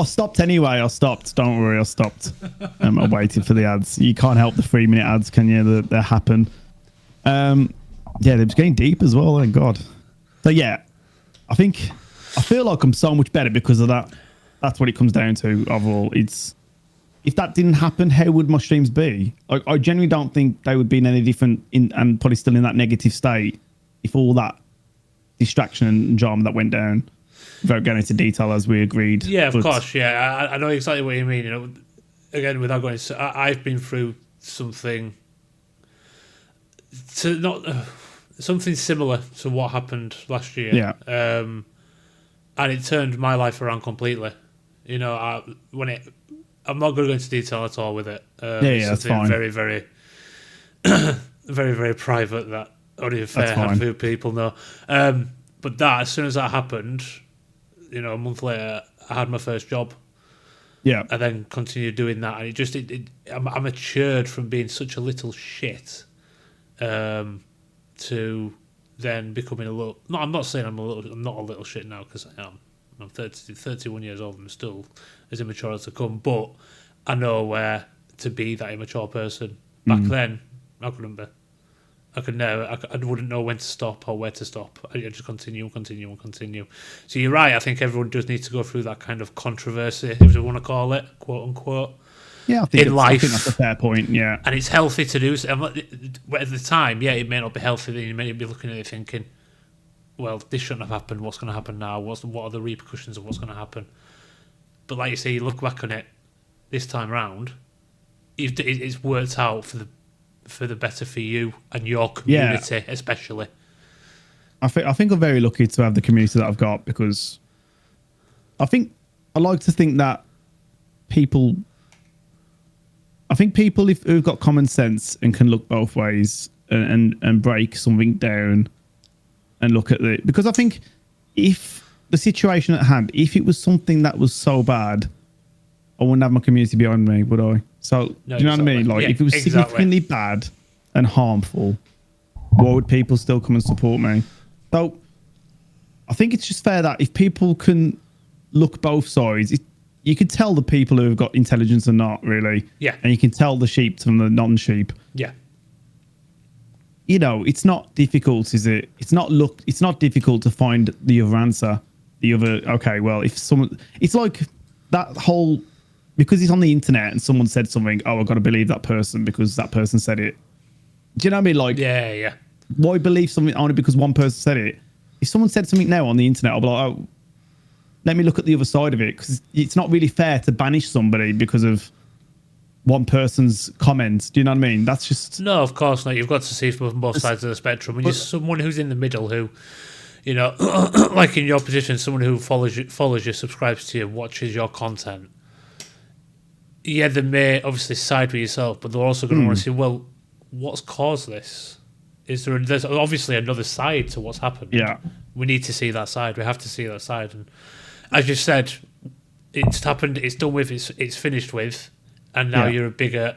stopped anyway. I stopped. Don't worry, I stopped. I waited for the ads. You can't help the 3-minute ads, can you? That happen. Yeah, they was getting deep as well. Thank God. So yeah, I feel like I'm so much better because of that. That's what it comes down to overall. If that didn't happen, how would my streams be? I genuinely don't think they would be in any different and probably still in that negative state if all that distraction and drama that went down, without going into detail as we agreed. Yeah, of course. Yeah, I know exactly what you mean. Again, without going, I've been through something something similar to what happened last year. Yeah. And it turned my life around completely. I'm not going to go into detail at all with it. Yeah, that's fine. Very, very, very, very private that only a fair handful of people know. But as soon as that happened, a month later, I had my first job. Yeah. And then continued doing that. And I matured from being such a little shit to then becoming a little... No, I'm not saying I'm not a little shit now, because I am. I'm 31 years old. I'm still as immature as I come, but I know where to be that immature person. Back then, I couldn't be. I wouldn't know when to stop or where to stop. I just continue. So you're right. I think everyone does need to go through that kind of controversy, if you want to call it, quote unquote. Yeah, I think that's a fair point. Yeah, and it's healthy to do so. At the time, yeah, it may not be healthy. Then you may be looking at it thinking, "Well, this shouldn't have happened. What's going to happen now? What are the repercussions of what's going to happen?" But like you say, you look back on it this time round, it's worked out for the better for you and your community, especially. I think I'm very lucky to have the community that I've got, because I like to think that people who've got common sense and can look both ways and break something down and look at it, because I think if the situation at hand, if it was something that was so bad, I wouldn't have my community behind me, would I? So, do you know what I mean? Like, if it was significantly bad and harmful, why would people still come and support me? So, I think it's just fair that if people can look both sides, you can tell the people who have got intelligence and not, really. Yeah. And you can tell the sheep from the non-sheep. Yeah. You know, it's not difficult, is it? It's not difficult to find the other answer. Okay, well, if someone, it's like that whole, because it's on the internet and someone said something, oh, I've got to believe that person because that person said it. Do you know what I mean? Like, yeah. Why believe something only because one person said it? If someone said something now on the internet, I'll be like, oh, let me look at the other side of it, because it's not really fair to banish somebody because of one person's comments. Do you know what I mean? That's just... No, of course not. You've got to see from both sides of the spectrum. When you're someone who's in the middle, who, you know, like in your position, someone who follows you, subscribes to you, watches your content, yeah, they may obviously side with yourself, but they're also going to want to see, well, what's caused this? There's obviously another side to what's happened. Yeah. We need to see that side. We have to see that side. And as you said, it's happened, it's done with, it's finished with, and now you're a bigger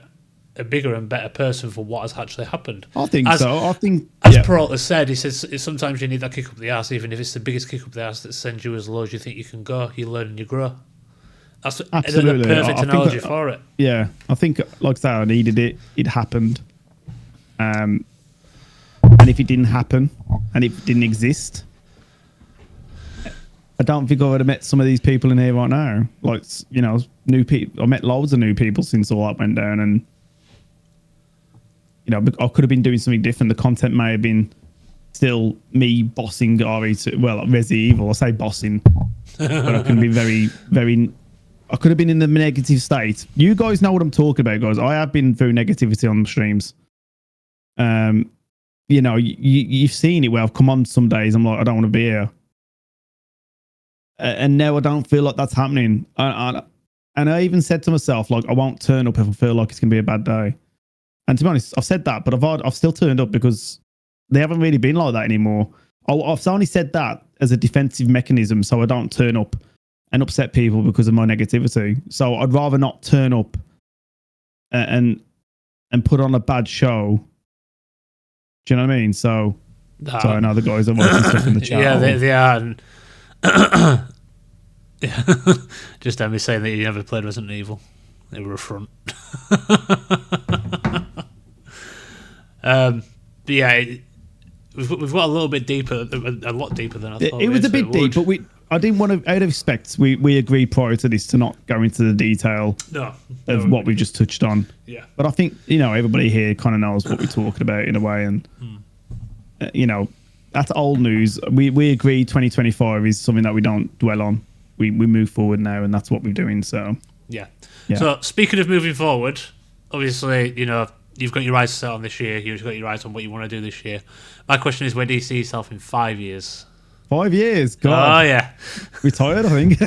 and better person for what has actually happened. I think so. I think, as Peralta said, he says sometimes you need that kick up the arse, even if it's the biggest kick up the arse that sends you as low as you think you can go. You learn and you grow. That's absolutely the perfect analogy for it. Yeah, I think, like I said, I needed it. It happened. And if it didn't happen and it didn't exist, I don't think I would have met some of these people in here right now. Like, you know, new people. I met loads of new people since all that went down, and you know, I could have been doing something different. The content may have been still me bossing Resident Evil. I say bossing, but I can be very, very. I could have been in the negative state. You guys know what I'm talking about, guys. I have been through negativity on the streams. You know, you've seen it where I've come on some days, I'm like, I don't want to be here. And now I don't feel like that's happening. And I even said to myself, like, I won't turn up if I feel like it's going to be a bad day. And to be honest, I've said that, but I've still turned up because they haven't really been like that anymore. I've only said that as a defensive mechanism, so I don't turn up and upset people because of my negativity. So I'd rather not turn up and put on a bad show. Do you know what I mean? So, sorry, I know the guys are watching stuff in the chat. Yeah, they are. And yeah. Just Emmy saying that you never played Resident Evil. They were a front. But yeah, we've got a little bit deeper, a lot deeper than I thought. It was a bit deep, but I didn't want to, out of respect, we agreed prior to this to not go into the detail of what we just touched on. Yeah. But I think, you know, everybody here kind of knows what we're talking about in a way. And, you know, that's old news. We agree 2025 is something that we don't dwell on. We move forward now, and that's what we're doing. So, yeah. So, speaking of moving forward, obviously, you know, you've got your eyes set on this year. You've got your eyes on what you want to do this year. My question is, where do you see yourself in 5 years? 5 years? God. Oh, yeah. Retired, I think.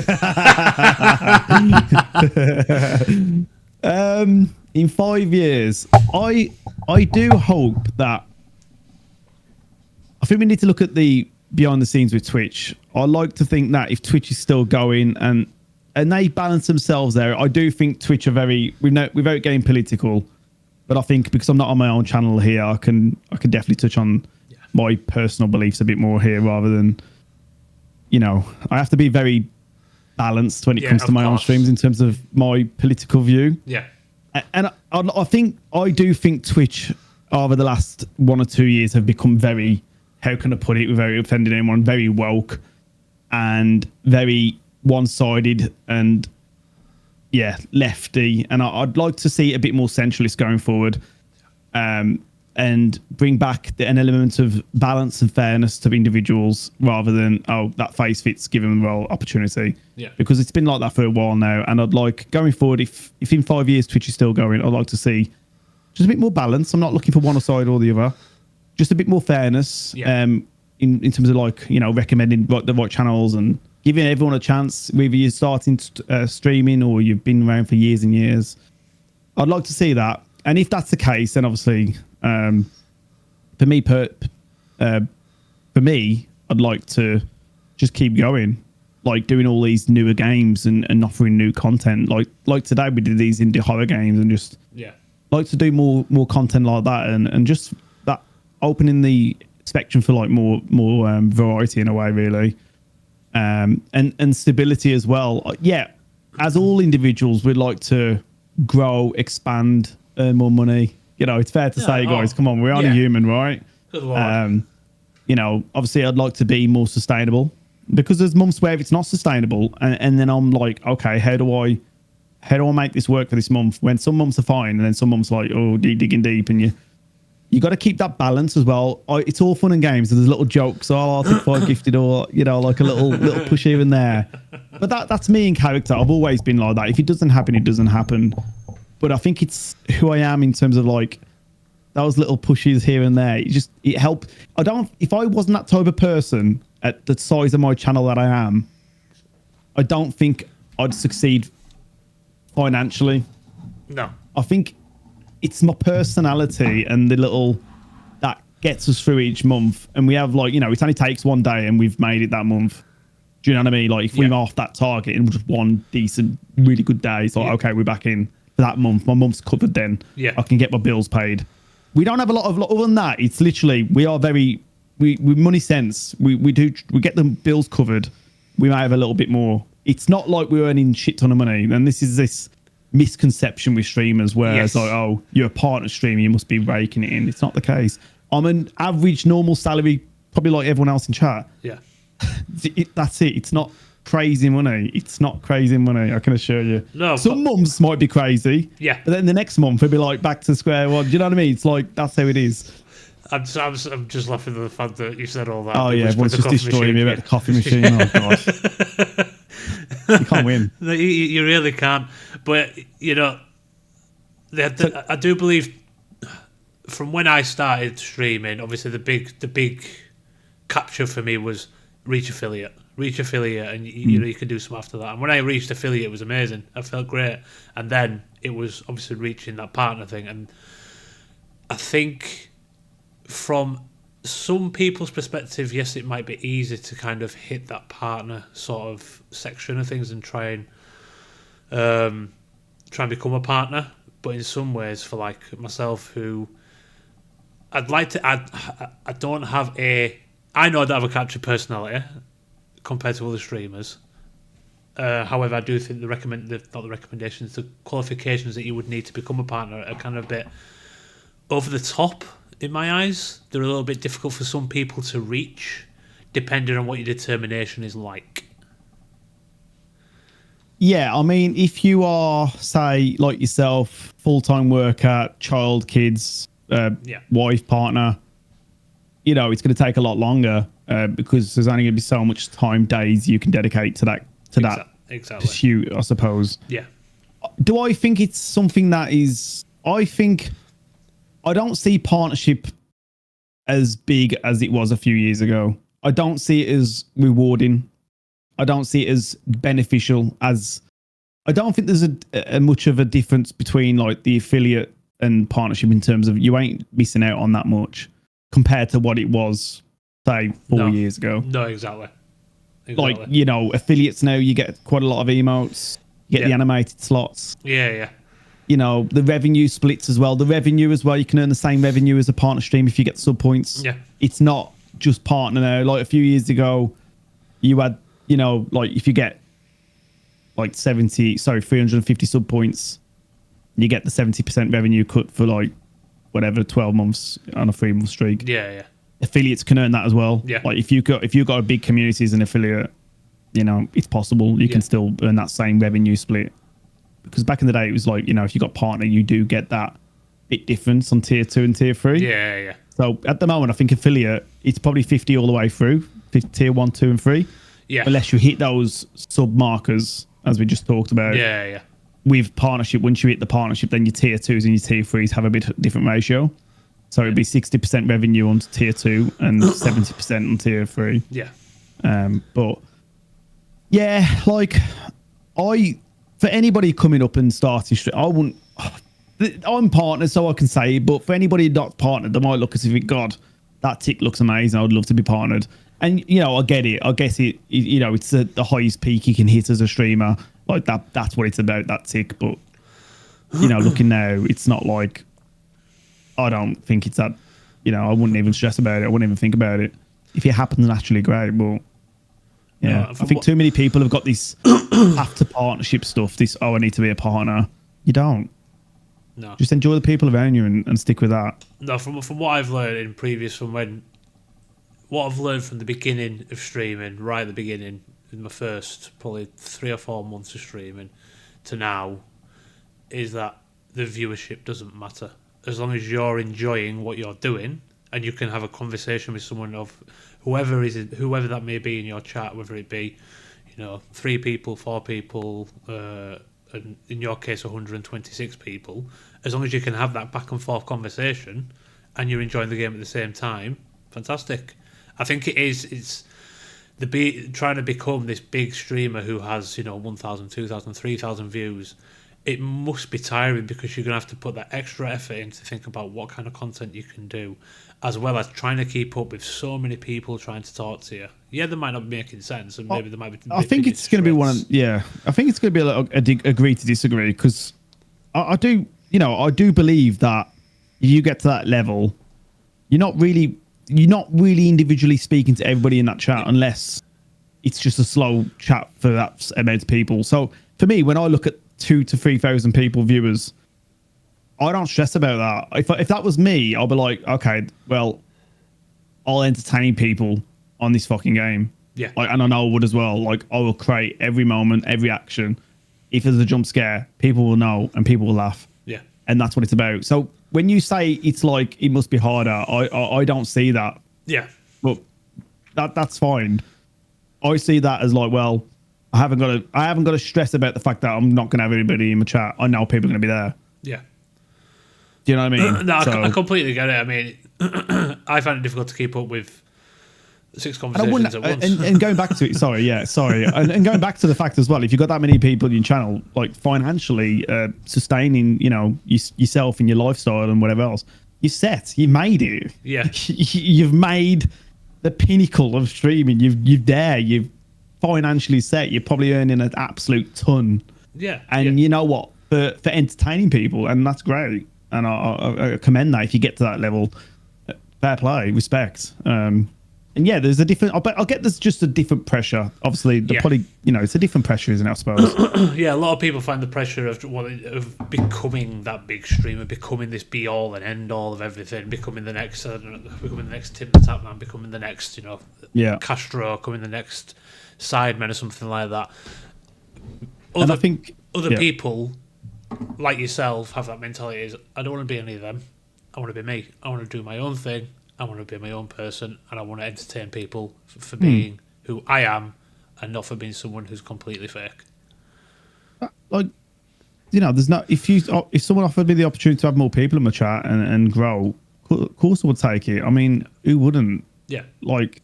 In 5 years, I do hope that... I think we need to look at the behind the scenes with Twitch. I like to think that if Twitch is still going and they balance themselves there, I do think Twitch are without getting political, but I think because I'm not on my own channel here, I can definitely touch on my personal beliefs a bit more here rather than, you know, I have to be very balanced when it Yeah, comes to of my own course. streams in terms of my political view. Yeah. And I do think Twitch over the last 1 or 2 years have become very, how can I put it, very offended anyone, very woke and very one-sided and lefty. And I'd like to see a bit more centralist going forward, and bring back an element of balance and fairness to individuals rather than, that face fits, give them the role opportunity. Yeah. Because it's been like that for a while now. And I'd like, going forward, if in 5 years Twitch is still going, I'd like to see just a bit more balance. I'm not looking for one side or the other. Just a bit more fairness, in terms of recommending the right channels and giving everyone a chance, whether you're starting streaming or you've been around for years and years. I'd like to see that. And if that's the case, then obviously, for me, I'd like to just keep going, like doing all these newer games and offering new content. Like today we did these indie horror games, and just like to do more content like that, and just that opening the spectrum for like more variety in a way, really, and stability as well. As all individuals, we'd like to grow, expand, earn more money. It's fair to say, guys, come on, we're only human, right? Good Lord. Obviously I'd like to be more sustainable, because there's months where it's not sustainable, and then I'm like, okay, how do I make this work for this month, when some months are fine and then some months like, digging deep, and you got to keep that balance as well. It's all fun and games, and there's little jokes, I'll take 5 gifted, or like a little push here and there, but that's me in character. I've always been like that. If it doesn't happen, it doesn't happen. But I think it's who I am in terms of like those little pushes here and there. It helped. If I wasn't that type of person at the size of my channel that I am, I don't think I'd succeed financially. No. I think it's my personality and the little that gets us through each month. And we have it only takes one day and we've made it that month. Do you know what I mean? Like if we're off that target in just one decent, really good day, it's like, okay, we're back in for that month. My month's covered then. Yeah. I can get my bills paid. We don't have a lot of, other than that, it's literally, we are very, we money sense. We get the bills covered. We may have a little bit more. It's not like we're earning shit ton of money. And this is this misconception with streamers where it's like, you're a partner streamer, you must be raking it in. It's not the case. I'm an average normal salary, probably like everyone else in chat. Yeah. That's it. It's not crazy money. It's not crazy money, I can assure you. No, some months might be crazy. Yeah. But then the next month it'll be like back to square one. Do you know what I mean? It's like, that's how it is. I'm just laughing at the fact that you said all that. Oh yeah, everyone's just destroying me about the coffee machine. Oh god. You can't win. No, you really can't. But I do believe from when I started streaming, obviously the big capture for me was reach affiliate, and you can do some after that. And when I reached affiliate, it was amazing. I felt great. And then it was obviously reaching that partner thing. And I think from some people's perspective, yes, it might be easy to kind of hit that partner sort of section of things and try and become a partner. But in some ways, for like myself, who I'd like to add, I don't have I know I don't have a captured personality compared to other streamers. However, I do think the recommendations, the qualifications that you would need to become a partner are kind of a bit over the top in my eyes. They're a little bit difficult for some people to reach, depending on what your determination is like. Yeah, I mean, if you are, say, like yourself, full-time worker, child, kids, wife, partner, it's going to take a lot longer because there's only going to be so much time, days you can dedicate to that pursuit, I suppose. Yeah. Do I think it's something that is? I don't see partnership as big as it was a few years ago. I don't see it as rewarding. I don't see it as beneficial as. I don't think there's a much of a difference between like the affiliate and partnership in terms of you ain't missing out on that much compared to what it was, say, 4 years ago. No, exactly. Like, affiliates now, you get quite a lot of emotes, you get the animated slots. Yeah. The revenue splits as well. The revenue as well, you can earn the same revenue as a partner stream if you get sub points. Yeah. It's not just partner now. Like a few years ago, you had, like if you get like 350 sub points, you get the 70% revenue cut for like whatever 12 months on a 3-month streak. Yeah. Affiliates can earn that as well. Yeah. Like if you got a big community as an affiliate, you know, it's possible you can still earn that same revenue split. Because back in the day, it was like, you know, if you got partner, you do get that bit difference on tier 2 and tier 3. Yeah. So at the moment, I think affiliate, it's probably 50 all the way through, tier 1, 2, and 3. Yeah. Unless you hit those sub markers, as we just talked about. Yeah. With partnership, once you hit the partnership, then your tier 2s and your tier 3s have a bit different ratio. So it'd be 60% revenue on tier 2 and 70% on tier 3. Yeah. But yeah, like for anybody coming up and starting straight, I wouldn't. I'm partnered, so I can say. But for anybody not partnered, they might look as if, God, that tick looks amazing. I'd love to be partnered. And you know, I get it. I guess it. You know, it's the highest peak you can hit as a streamer. Like that. That's what it's about. That tick. But you know, looking now, it's not like. I don't think it's that. You know, I wouldn't even stress about it. I wouldn't even think about it. If it happens naturally, great. But yeah, I think too many people have got this after partnership stuff. This, I need to be a partner. You don't. No. Just enjoy the people around you and stick with that. No, from what I've learned in previous, what I've learned from the beginning of streaming, right at the beginning, in my first probably 3 or 4 months of streaming, to now, is that the viewership doesn't matter. As long as you're enjoying what you're doing and you can have a conversation with someone of whoever that may be in your chat, whether it be, 3 people, 4 people, and in your case 126 people, as long as you can have that back and forth conversation and you're enjoying the game at the same time, fantastic. I think it's trying to become this big streamer who has 1,000, 2,000, 3,000 views. It must be tiring because you're going to have to put that extra effort in to think about what kind of content you can do, as well as trying to keep up with so many people trying to talk to you. Yeah, they might not be making sense, and maybe they might be. I think it's going to be one. I think it's going to be a agree to disagree, because I do believe that you get to that level, you're not really individually speaking to everybody in that chat unless it's just a slow chat for that amount of people. So for me, when I look at 2,000 to 3,000 people viewers, I don't stress about that. If that was me, I'll be like, okay, well, I'll entertain people on this fucking game. Yeah. And I know I would as well. Like, I will create every moment, every action. If there's a jump scare, people will know and people will laugh. Yeah. And that's what it's about. So when you say it's like it must be harder, I don't see that. Yeah. But that's fine. I see that as like, well, I haven't got to stress about the fact that I'm not going to have anybody in my chat. I know people are going to be there. Yeah. Do you know what I mean? No, I completely get it. I mean, I find it difficult to keep up with 6 conversations at once. And going back to it, sorry. And going back to the fact as well, if you've got that many people in your channel, like financially sustaining, yourself and your lifestyle and whatever else, you're set. You made it. Yeah. You've made the pinnacle of streaming. You've financially set. You're probably earning an absolute ton. Yeah. And you know what? For entertaining people, and that's great. And I commend that if you get to that level. Fair play, respect. And yeah, there's a different. I get there's just a different pressure. Obviously, probably it's a different pressure, isn't it? I suppose. Yeah, a lot of people find the pressure of becoming that big streamer, becoming this be all and end all of everything, becoming the next Tim the Tapman, becoming the next Castro, becoming the next Sidemen or something like that. And I think other people like yourself have that mentality: is I don't want to be any of them. I want to be me. I want to do my own thing. I want to be my own person, and I want to entertain people for being who I am, and not for being someone who's completely fake. Like, there's not. If someone offered me the opportunity to have more people in my chat and grow, of course I would take it. I mean, who wouldn't? Yeah. Like,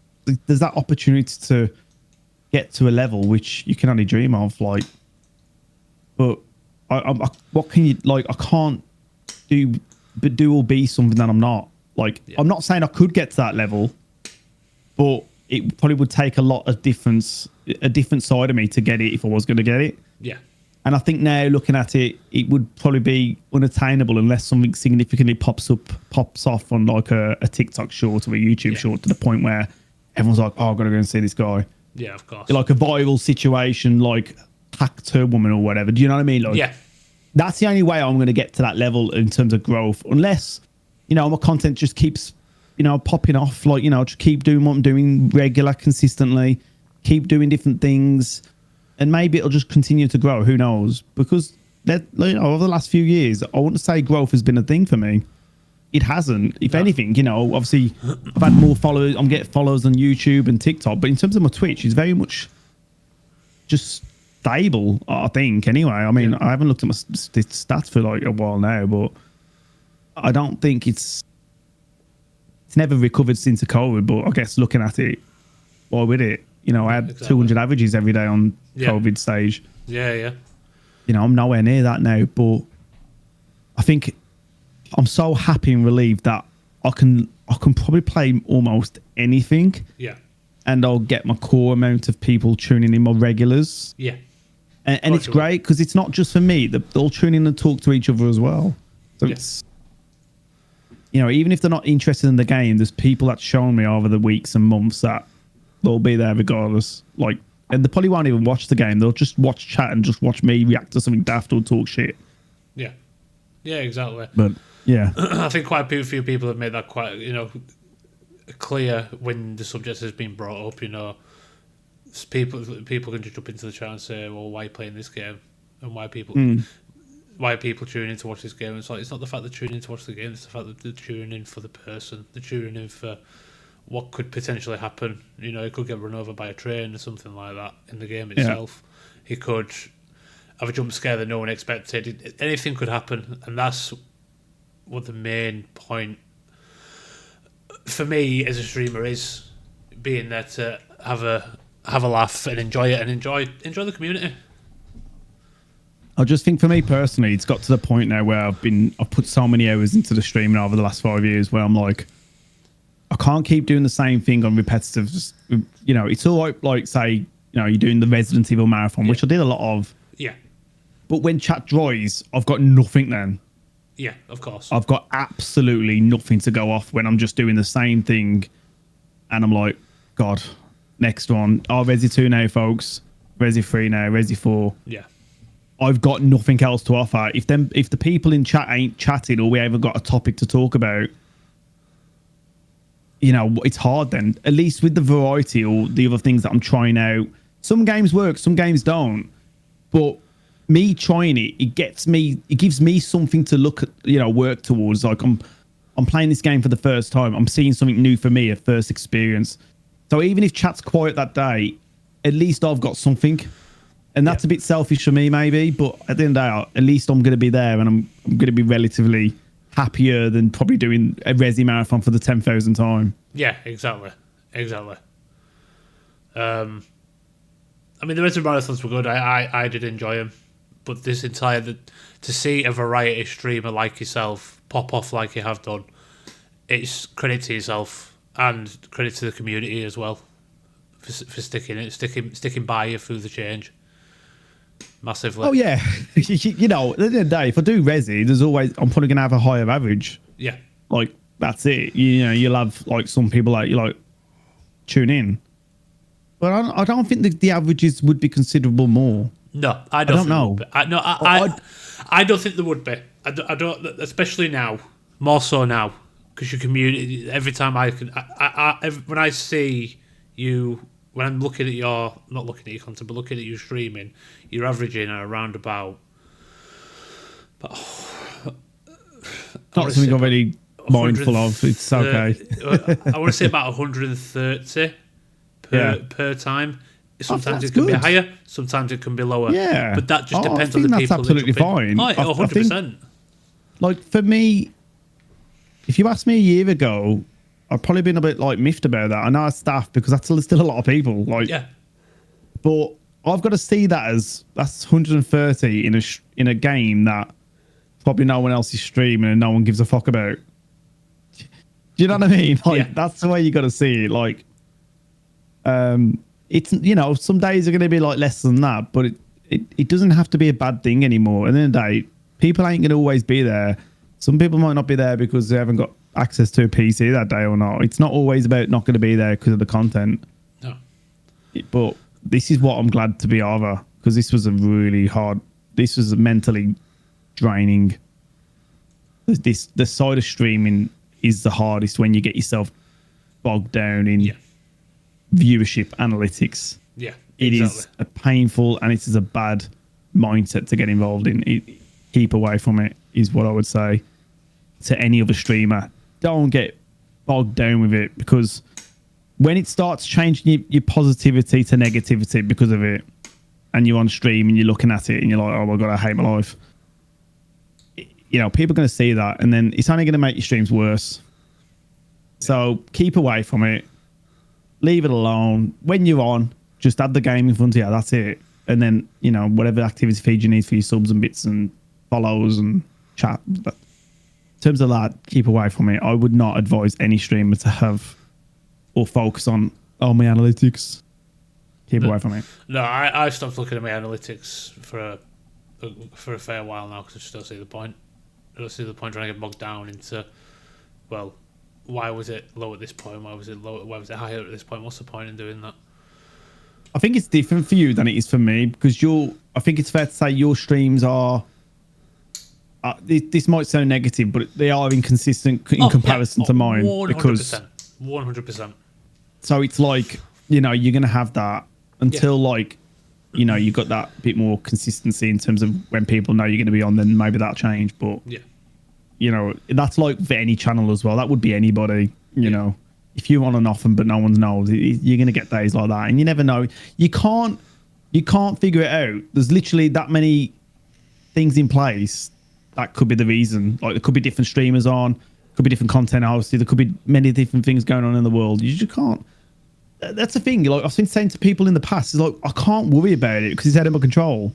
there's that opportunity to get to a level which you can only dream of. Like, but what can you like? I can't do or be something that I'm not. Like, I'm not saying I could get to that level, but it probably would take a different side of me to get it if I was going to get it. Yeah. And I think now looking at it, it would probably be unattainable unless something significantly pops off on like a TikTok short or a YouTube short to the point where everyone's like, oh, I've got to go and see this guy. Yeah, of course. Like a viral situation, like attacked her woman or whatever. Do you know what I mean? Like, Yeah. that's the only way I'm going to get to that level in terms of growth, unless, you know, my content just keeps, you know, popping off. Like, you know, just keep doing what I'm doing regular, consistently, keep doing different things, and maybe it'll just continue to grow. Who knows? Because that, you know, over the last few years, I want to say growth has been a thing for me. It hasn't. If anything, you know, obviously I've had more followers. I'm getting followers on YouTube and TikTok, but in terms of my Twitch, it's very much just stable, I think. Anyway, I mean, I haven't looked at my stats for like a while now, but I don't think it's never recovered since the COVID. But I guess looking at it, why would it? You know, I had 200 averages every day on COVID stage. Yeah. You know, I'm nowhere near that now, but I think I'm so happy and relieved that I can probably play almost anything. Yeah. And I'll get my core amount of people tuning in, my regulars. Yeah. And it's great because it's not just for me. They'll all tune in and talk to each other as well. So it's, you know, even if they're not interested in the game, there's people that's shown me over the weeks and months that they'll be there regardless. Like, and they probably won't even watch the game. They'll just watch chat and just watch me react to something daft or talk shit. Yeah. Yeah, exactly. But yeah, I think quite a few people have made that quite, you know, clear when the subject has been brought up. You know, people can just jump into the chat and say, "Well, why are you playing this game?" and why are people tuning in to watch this game? It's like, it's not the fact they're tuning in to watch the game; it's the fact that they're tuning in for the person. They're tuning in for what could potentially happen. You know, he could get run over by a train or something like that in the game itself. He could have a jump scare that no one expected. Anything could happen, and that's what the main point for me as a streamer is, being there to have a laugh and enjoy it and enjoy the community. I just think for me personally, it's got to the point now where I've put so many hours into the streaming over the last 5 years where I'm like, I can't keep doing the same thing on repetitive. Just, you know, it's all right, like say, you know, you're doing the Resident Evil marathon, which I did a lot of. Yeah. But when chat dries, I've got nothing then. Yeah, of course. I've got absolutely nothing to go off when I'm just doing the same thing. And I'm like, God, next one. Oh, Resi 2 now, folks. Resi 3 now, Resi 4. Yeah. I've got nothing else to offer. If the people in chat ain't chatting or we haven't got a topic to talk about, you know, it's hard then. At least with the variety or the other things that I'm trying out. Some games work, some games don't. But me trying it gives me something to look at, you know, work towards. Like I'm playing this game for the first time. I'm seeing something new for me, a first experience. So even if chat's quiet that day, at least I've got something. And that's a bit selfish for me, maybe. But at the end of the day, at least I'm going to be there and I'm going to be relatively happier than probably doing a Resi marathon for the 10,000th time. Yeah, exactly. I mean, the Resi marathons were good. I did enjoy them. But this entire, to see a variety streamer like yourself pop off like you have done, it's credit to yourself and credit to the community as well for sticking by you through the change. Massively. Oh yeah, you know, at the end of the day, if I do Resi, I'm probably gonna have a higher average. Yeah, like that's it. You know, you'll have like some people like you like tune in, but I don't think the averages would be considerable more. No, I don't know. I don't think there would be. I don't, especially now, more so now, because your community. Every time when I see you. When I'm not looking at your content, but looking at you streaming, you're averaging around about not something I'm really mindful of. It's okay. I want to say about 130 per time. Sometimes it can be higher, sometimes it can be lower. Yeah, but that just depends on the people. That's absolutely fine. Oh, 100%. Like for me, if you asked me a year ago, I've probably been a bit like miffed about that. I know it's staff because that's still a lot of people. Like, yeah. But I've got to see that as that's 130 in a game that probably no one else is streaming and no one gives a fuck about. Do you know what I mean? Like that's the way you got to see it. Like, it's, you know, some days are going to be like less than that, but it doesn't have to be a bad thing anymore. At the end of the day, people ain't going to always be there. Some people might not be there because they haven't got access to a PC that day or not. It's not always about not going to be there because of the content. No. But this is what I'm glad to be over, because this was a really hard. This was mentally draining. The side of streaming is the hardest when you get yourself bogged down in viewership analytics. Yeah, it is a painful and it is a bad mindset to get involved in. Keep away from it is what I would say to any other streamer. Don't get bogged down with it, because when it starts changing your positivity to negativity because of it, and you're on stream and you're looking at it and you're like, oh my God, I hate my life. You know, people are going to see that, and then it's only going to make your streams worse. So keep away from it. Leave it alone. When you're on, just add the game in front of you. That's it. And then, you know, whatever activity feed you need for your subs and bits and follows and chat. But in terms of that, keep away from it. I would not advise any streamer to have or focus on, oh, my analytics. Keep away from it. No, I stopped looking at my analytics for a fair while now, because I just don't see the point. I don't see the point trying to get bogged down into, well, why was it low at this point? Why was it low? Why was it higher at this point? What's the point in doing that? I think it's different for you than it is for me, because I think it's fair to say your streams are. This might sound negative, but they are inconsistent in comparison to mine. 100%. Because 100%. So it's like, you know, you're gonna have that until like, you know, you got that bit more consistency in terms of when people know you're going to be on, then maybe that'll change. But you know, that's like for any channel as well. That would be anybody, you know, if you're on and off but no one knows, you're going to get days like that, and you never know. You can't figure it out. There's literally that many things in place that could be the reason. Like, there could be different streamers on, could be different content hosted, there could be many different things going on in the world. You just can't. That's the thing. Like, I've been saying to people in the past, is like, I can't worry about it because it's out of my control,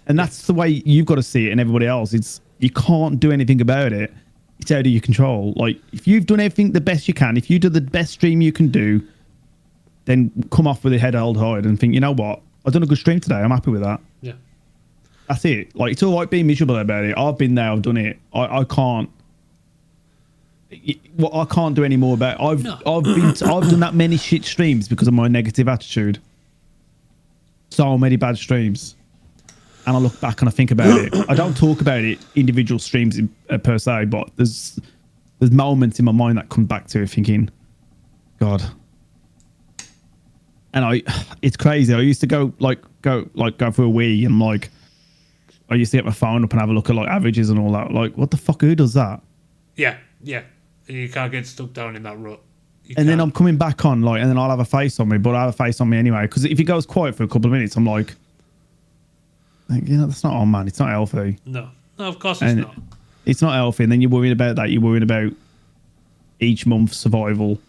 and that's the way you've got to see it. And everybody else, it's, you can't do anything about it. It's out of your control. Like, if you've done everything the best you can, if you do the best stream you can do, then come off with your head held high and think, you know what, I've done a good stream today. I'm happy with that. Yeah, that's it. Like, it's all right being miserable about it. I've been there. I've done it. I can't. What I can't do any more about it. I've done that many shit streams because of my negative attitude. So many bad streams, and I look back and I think about it. I don't talk about it individual streams per se, but there's moments in my mind that come back to it, thinking, God. And it's crazy. I used to go for a wee, and like, I used to get my phone up and have a look at like averages and all that. Like, what the fuck? Who does that? Yeah. You can't get stuck down in that rut. Then I'm coming back on, like, and then I'll have a face on me, but I have a face on me anyway. Because if it goes quiet for a couple of minutes, I'm like, you know, that's not on, man. It's not healthy. No, of course it's not. It's not healthy. And then you're worrying about that. You're worrying about each month's survival.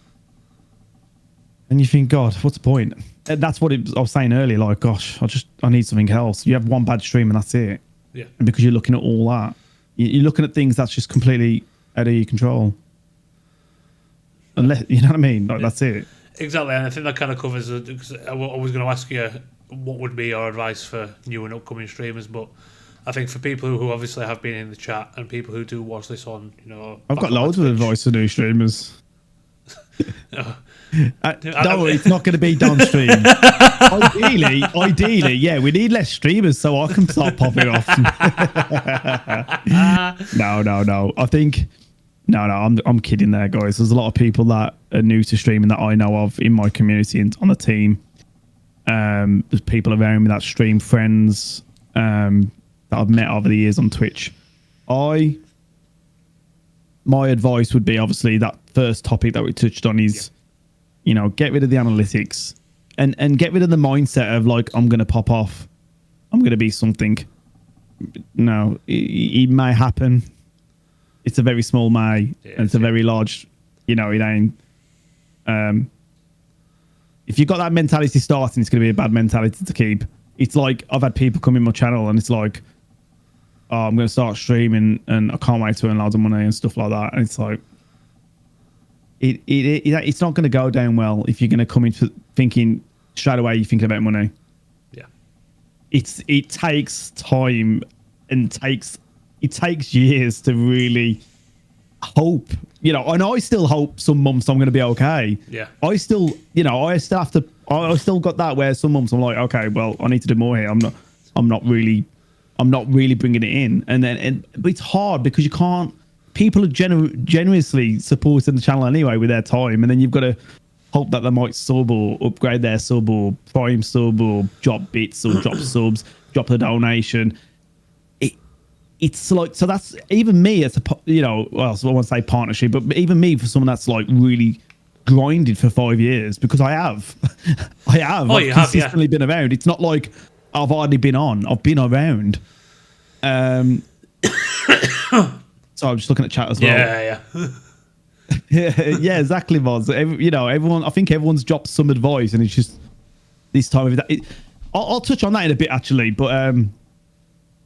And you think, God, what's the point? And that's what I was saying earlier. Like, gosh, I need something else. You have one bad stream and that's it. Yeah. And because you're looking at all that, you're looking at things that's just completely out of your control. Unless, you know what I mean? Like, that's it. Exactly, and I think that kind of covers it, because I was going to ask you what would be your advice for new and upcoming streamers, but I think for people who obviously have been in the chat and people who do watch this on, you know, I've got loads of advice for new streamers. Don't worry, it's not going to be downstream. Ideally, yeah, we need less streamers so I can start popping off. No. I think. No, I'm kidding there, guys. There's a lot of people that are new to streaming that I know of in my community and on the team. There's people around me that stream, friends that I've met over the years on Twitch. My advice would be, obviously, that first topic that we touched on is, you know, get rid of the analytics and get rid of the mindset of like, I'm going to pop off. I'm going to be something. No, it may happen. It's a very small may, and it's a very large, you know, it ain't. If you've got that mentality starting, it's going to be a bad mentality to keep. It's like, I've had people come in my channel and it's like, oh, I'm going to start streaming and I can't wait to earn loads of money and stuff like that. And it's like, it's not going to go down well if you're going to come into thinking straight away you're thinking about money. Yeah. It takes time and it takes years to really hope, you know, and I still hope some months I'm going to be okay. Yeah. I still got that where some months I'm like, okay, well, I need to do more here. I'm not, I'm not really bringing it in. But it's hard because you can't. People are generously supporting the channel anyway with their time, and then you've got to hope that they might sub or upgrade their sub or prime sub or drop bits or drop subs, drop the donation. It's like, so that's even me as a, well, so I won't say partnership, but even me for someone that's like really grinded for 5 years, because I have. Oh, I've consistently been around. It's not like I've already been on. I've been around. So I'm just looking at chat as well. Yeah, exactly, Moz. Everyone. I think everyone's dropped some advice, and it's just this time. I'll touch on that in a bit, actually. But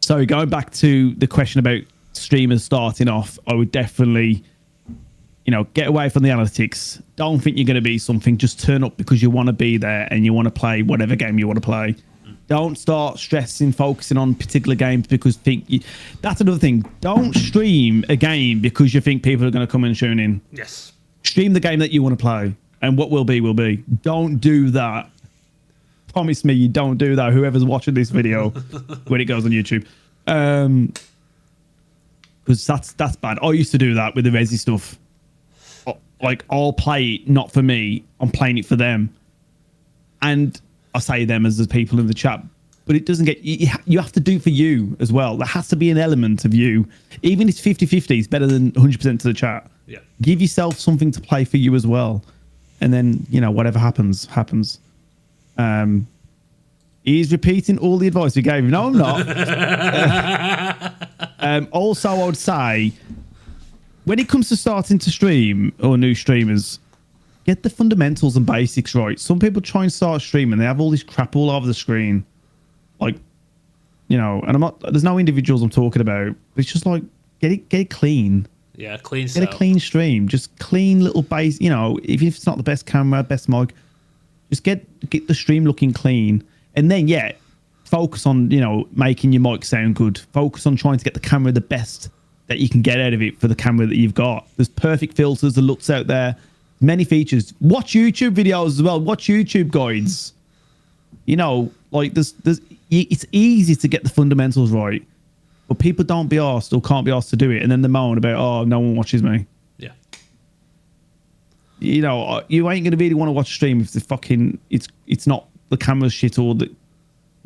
sorry, going back to the question about streamers starting off, I would definitely, get away from the analytics. Don't think you're going to be something. Just turn up because you want to be there and you want to play whatever game you want to play. Don't start stressing, focusing on particular games because that's another thing. Don't stream a game because you think people are going to come and tune in. Yes. Stream the game that you want to play, and what will be, will be. Don't do that. Promise me you don't do that, whoever's watching this video when it goes on YouTube. Because that's bad. I used to do that with the Resi stuff. Like, I'll play it not for me. I'm playing it for them. And I say them as the people in the chat, but it doesn't get, you have to do for you as well. There has to be an element of you. Even if it's 50-50, it's better than 100% to the chat. Yeah. Give yourself something to play for you as well. And then, whatever happens. He's repeating all the advice we gave him. No, I'm not. Also, I would say, when it comes to starting to stream or new streamers, get the fundamentals and basics right. Some people try and start streaming, they have all this crap all over the screen. Like, and I'm not, there's no individuals I'm talking about. It's just like, get it clean. Yeah, clean Get a clean stream. Just clean little base, even if it's not the best camera, best mic, just get the stream looking clean. And then, focus on, making your mic sound good. Focus on trying to get the camera the best that you can get out of it for the camera that you've got. There's perfect filters, the LUTs out there. Many features. Watch YouTube videos as well. Watch YouTube guides. It's easy to get the fundamentals right, but people don't be asked or can't be asked to do it, and then they moan about, oh, no one watches me. Yeah. You ain't gonna really want to watch a stream if it's not the camera's shit or the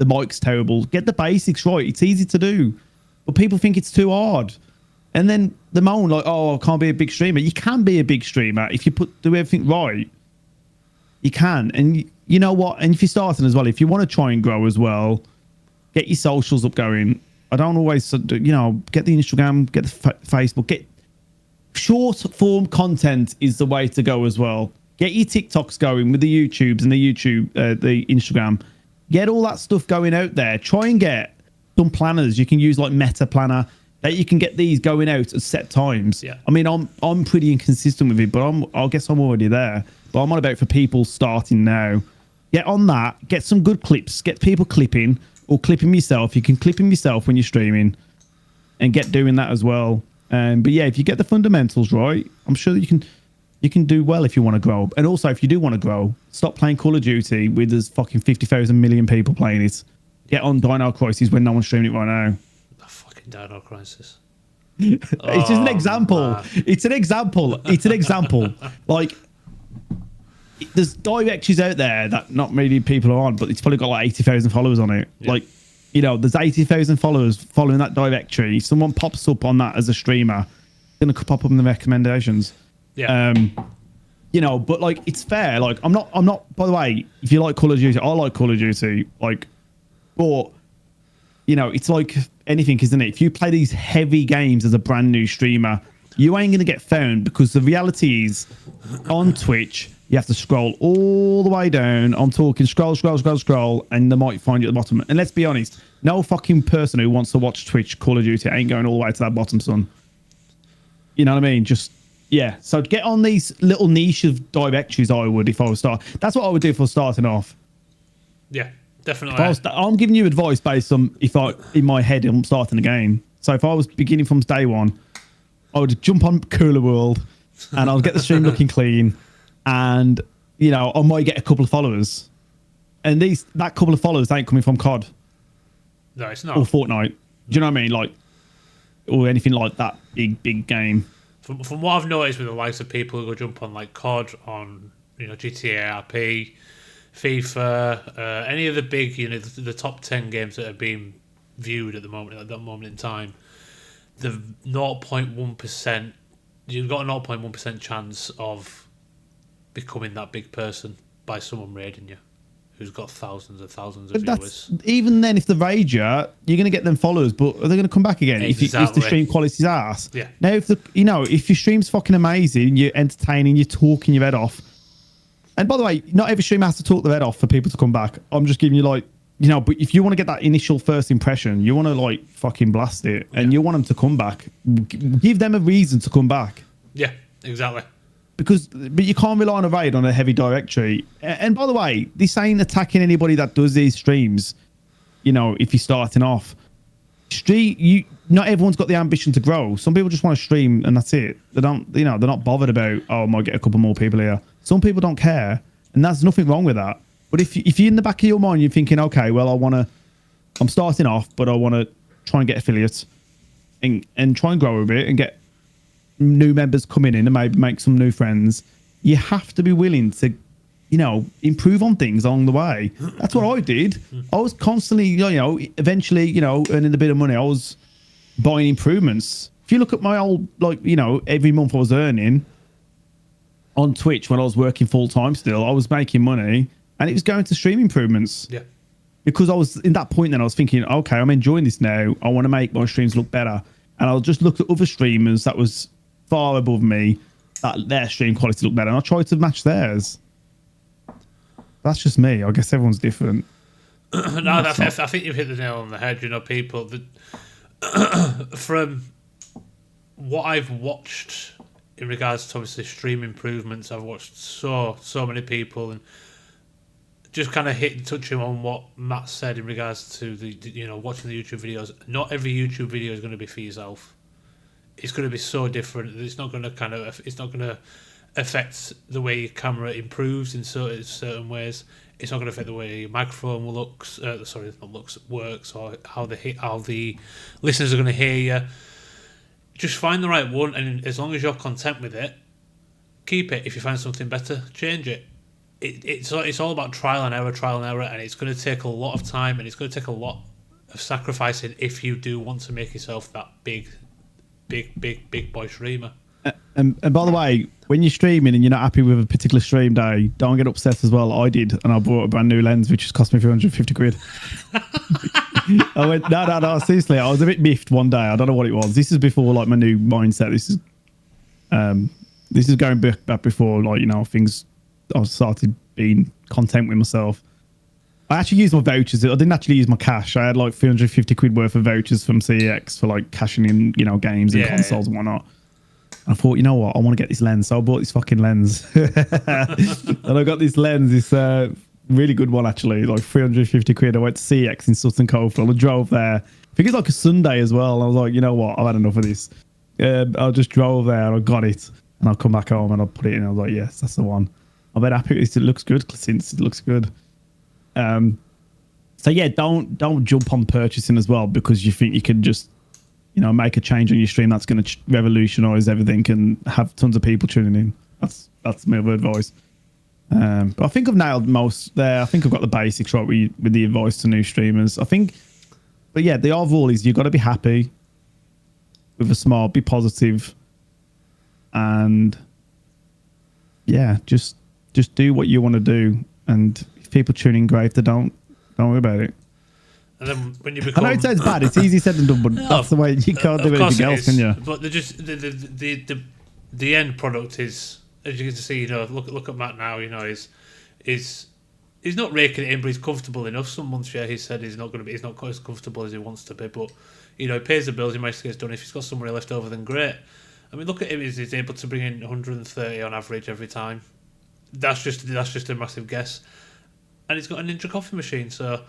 mic's terrible. Get the basics right. It's easy to do, but people think it's too hard. And then the moan like, oh, I can't be a big streamer. You can be a big streamer if you do everything right. You can. And you know what? And if you're starting as well, if you want to try and grow as well, get your socials up going. I don't always, get the Instagram, get the Facebook, get short form content is the way to go as well. Get your TikToks going with the YouTubes and the Instagram. Get all that stuff going out there. Try and get some planners. You can use like Meta Planner. That you can get these going out at set times. Yeah. I mean, I'm pretty inconsistent with it, but I guess I'm already there. But I'm on about for people starting now. Get on that. Get some good clips. Get people clipping or clipping yourself. You can clip them yourself when you're streaming, and get doing that as well. But yeah, if you get the fundamentals right, I'm sure you can do well if you want to grow. And also, if you do want to grow, stop playing Call of Duty with there's fucking 50,000 million people playing it. Get on Dino Crisis when no one's streaming it right now. Dino Crisis. It's just an example. Man. It's an example. Like, there's directories out there that not many people are on, but it's probably got like 80,000 followers on it. Yeah. Like, there's 80,000 followers following that directory. If someone pops up on that as a streamer, it's gonna pop up in the recommendations. Yeah. But like, it's fair. Like, I'm not. By the way, if you like Call of Duty, I like Call of Duty. Like, but it's like anything, isn't it? If you play these heavy games as a brand new streamer, you ain't going to get found, because the reality is on Twitch, you have to scroll all the way down. I'm talking scroll, and they might find you at the bottom. And let's be honest, no fucking person who wants to watch Twitch Call of Duty ain't going all the way to that bottom, son. You know what I mean? Just, yeah. So get on these little niche of directories, I would, if I was starting. That's what I would do if I was starting off. Yeah. Definitely. I'm giving you advice based on in my head I'm starting a game. So if I was beginning from day one, I would jump on Cooler World and I'll get the stream looking clean, and I might get a couple of followers, and that couple of followers ain't coming from COD. No, it's or not. Fortnite. Do you know what I mean? Like, or anything like that big game. From what I've noticed with the likes of people who go jump on like COD, on GTA RP, FIFA, any of the big the top 10 games that are being viewed at the moment at that moment in time, the 0.1%, you've got a 0.1% chance of becoming that big person by someone raiding you, who's got thousands and thousands of viewers. Even then, if the rager, you're going to get them followers, but are they going to come back again if the stream quality's ass? Yeah. Now, if your stream's fucking amazing, you're entertaining, you're talking your head off. And by the way, not every streamer has to talk their head off for people to come back. I'm just giving you but if you want to get that initial first impression, you want to fucking blast it, and you want them to come back. Give them a reason to come back. Yeah, exactly. But you can't rely on a raid on a heavy directory. And by the way, this ain't attacking anybody that does these streams. If you're starting off, not everyone's got the ambition to grow. Some people just want to stream and that's it. They don't, they're not bothered about, I might get a couple more people here. Some people don't care, and there's nothing wrong with that. But if you're in the back of your mind, you're thinking, okay, well, I'm starting off, but I want to try and get affiliates and try and grow a bit and get new members coming in and maybe make some new friends. You have to be willing to, improve on things along the way. That's what I did. I was constantly, eventually, earning a bit of money. I was buying improvements. If you look at my old, every month I was earning on Twitch when I was working full time still, I was making money and it was going to stream improvements. Yeah. Because I was in that point then I was thinking, okay, I'm enjoying this now. I want to make my streams look better. And I'll just look at other streamers that was far above me, that their stream quality looked better, and I tried to match theirs. That's just me. I guess everyone's different. I think you've hit the nail on the head. People that from what I've watched in regards to obviously stream improvements, I've watched so many people, and just kind of touching on what Matt said in regards to the watching the YouTube videos. Not every YouTube video is going to be for yourself. It's going to be so different. It's not going to affect the way your camera improves in certain ways. It's not going to affect the way your microphone works, or how the listeners are going to hear you. Just find the right one, and as long as you're content with it, keep it. If you find something better, change it. It's all about trial and error, and it's going to take a lot of time, and it's going to take a lot of sacrificing if you do want to make yourself that big boy streamer. And by the way, when you're streaming and you're not happy with a particular stream day, don't get upset as well. I did, and I bought a brand new lens, which has cost me 350 quid. I went, no, seriously, I was a bit miffed one day. I don't know what it was. This is before my new mindset. This is going back before things. I started being content with myself. I actually used my vouchers. I didn't actually use my cash. I had 350 quid worth of vouchers from CEX for cashing in, games and consoles and whatnot. I thought, you know what, I want to get this lens. So I bought this fucking lens. And I got this lens, this really good one actually, 350 quid. I went to CEX in Sutton Coldfield. I drove there. I think it's a Sunday as well. And I was like, you know what, I've had enough of this. I just drove there and I got it. And I'll come back home and I'll put it in. I was like, yes, that's the one. I'm very happy with this. It looks good since it looks good. So yeah, don't jump on purchasing as well because you think you can just make a change on your stream that's going to revolutionize everything and have tons of people tuning in. That's my other advice. But I think I've nailed most there. I think I've got the basics right with the advice to new streamers. But yeah, the overall is you've got to be happy with a smile, be positive, and yeah, just do what you want to do. And if people tune in, great. If they don't worry about it. And then when you become, I know it sounds bad. It's easy said than done, but that's the way. You can't do anything else, can you? But the end product is, as you can see, look at Matt now. He's not raking it in, but he's comfortable enough. Some months, he said he's not quite as comfortable as he wants to be, but he pays the bills. He makes things done. If he's got some money left over, then great. I mean, look at him. He's able to bring in 130 on average every time. That's just a massive guess. And he's got a Ninja coffee machine, so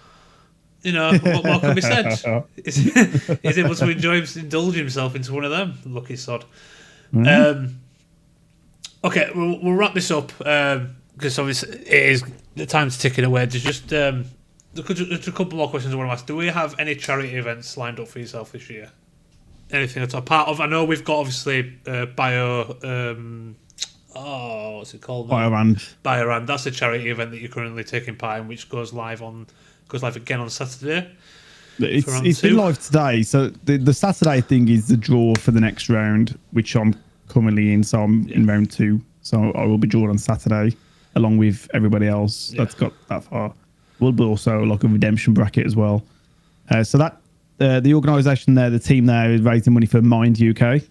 what can be said? He's able to indulge himself into one of them. Lucky sod. Mm-hmm. Okay, we'll wrap this up because obviously it is the time's ticking away. There's just Just a couple more questions I want to ask. Do we have any charity events lined up for yourself this year? Anything at all? Part of, I know we've got obviously what's it called now? Biorand. That's a charity event that you're currently taking part in, which goes live again on Saturday. It's been live today. So the Saturday thing is the draw for the next round, which I'm currently in. So I'm in round 2. So I will be drawn on Saturday along with everybody else that's got that far. Will be also like a redemption bracket as well. So that the organisation there, the team there is raising money for Mind UK,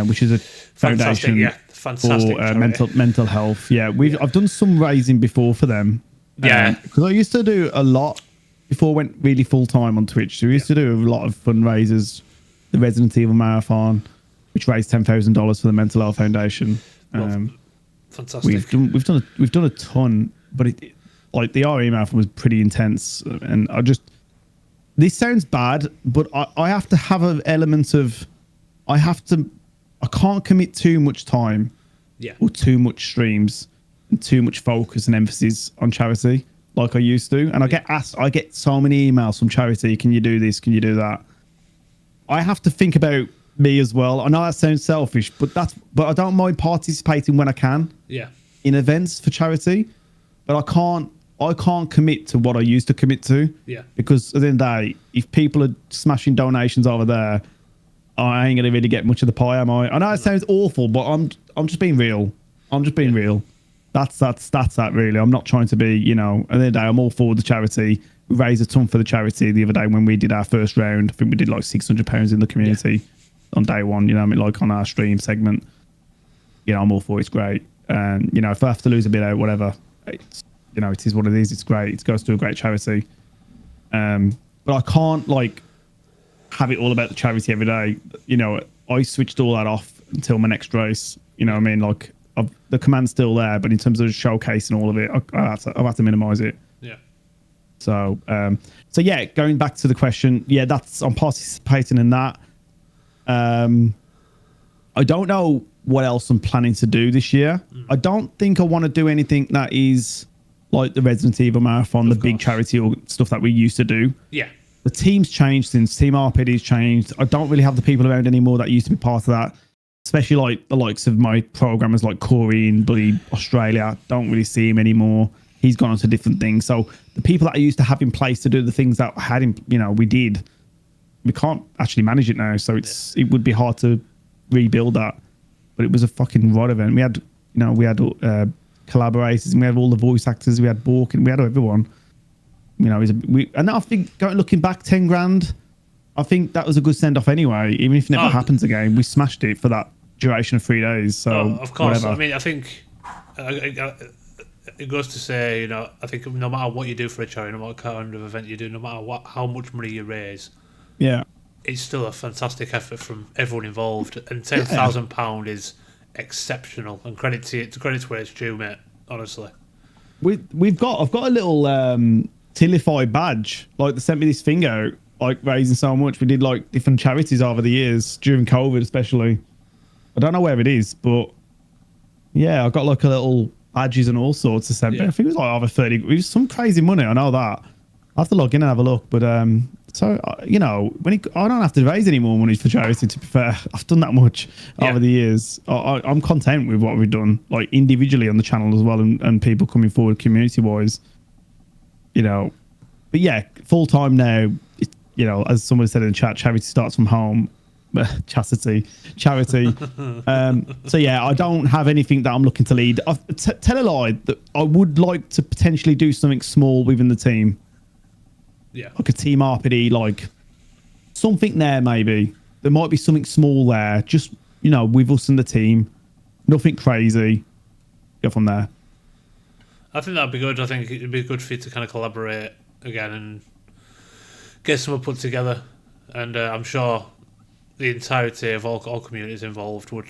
which is a foundation for mental health. Yeah, I've done some raising before for them. Yeah, because I used to do a lot before I went really full time on Twitch. So we used to do a lot of fundraisers. The Resident Evil Marathon, which raised $10,000 for the Mental Health Foundation. Fantastic. We've done a ton, but like the RE marathon was pretty intense, and this sounds bad, but I have to have an element of I can't commit too much time or too much streams and too much focus and emphasis on charity like I used to. And I get so many emails from charity, can you do this, can you do that? I have to think about me as well. I know that sounds selfish, but I don't mind participating when I can in events for charity, but I can't commit to what I used to commit to. Yeah. Because at the end of the day, if people are smashing donations over there, I ain't gonna really get much of the pie, am I? I know it sounds awful, but I'm just being real. I'm just being real. That's that really. I'm not trying to be, at the end of the day, I'm all for the charity. We raised a ton for the charity the other day when we did our first round. I think we did like £600 in the community on day one, like on our stream segment. I'm all for it. It's great. And, if I have to lose a bit out, whatever, it's, it is what it is. It's great. It goes to a great charity. But I can't have it all about the charity every day. I switched all that off until my next race. You know what I mean? The command's still there, but in terms of showcasing all of it, I've had to minimize it. Yeah. So yeah, going back to the question, I'm participating in that. I don't know what else I'm planning to do this year. I don't think I want to do anything that is like the Resident Evil Marathon, the big charity or stuff that we used to do. Yeah. The team's changed since Team RPD's changed. I don't really have the people around anymore that used to be part of that, especially like the likes of my programmers like Corey in Australia. Don't really see him anymore. He's gone on to different things. So the people that I used to have in place to do the things that I had in, we did, we can't actually manage it now. So it would be hard to rebuild that. But it was a fucking right event. We had, collaborators, and we had all the voice actors. We had Bork, and we had everyone. And I think looking back, 10 grand, I think that was a good send off anyway. Even if it never happens again, we smashed it for that duration of 3 days. So of course, whatever. I mean, I think it goes to say, I think no matter what you do for a charity, no matter what kind of event you do, no matter how much money you raise, it's still a fantastic effort from everyone involved. And £10,000 is exceptional. And credit where it's due, mate. Honestly, I've got a little Tillify badge. Like, they sent me this thing out, raising so much. We did different charities over the years during COVID, especially. I don't know where it is, but yeah, I got a little badges and all sorts to send. I think it was over 30. It was some crazy money. I know that. I have to log in and have a look, but so I don't have to raise any more money for charity. To be fair, I've done that much over the years. I'm content with what we've done, individually on the channel as well, and people coming forward community wise. But yeah, full time now. As somebody said in the chat, charity starts from home. Charity. So yeah, I don't have anything that I'm looking to lead. Tell a lie that I would like to potentially do something small within the team. Yeah, like a Team RPD, something there. Maybe there might be something small there, just with us and the team. Nothing crazy. Go from there. I think that'd be good. I think it'd be good for you to kind of collaborate again and get something put together. And I'm sure the entirety of all communities involved would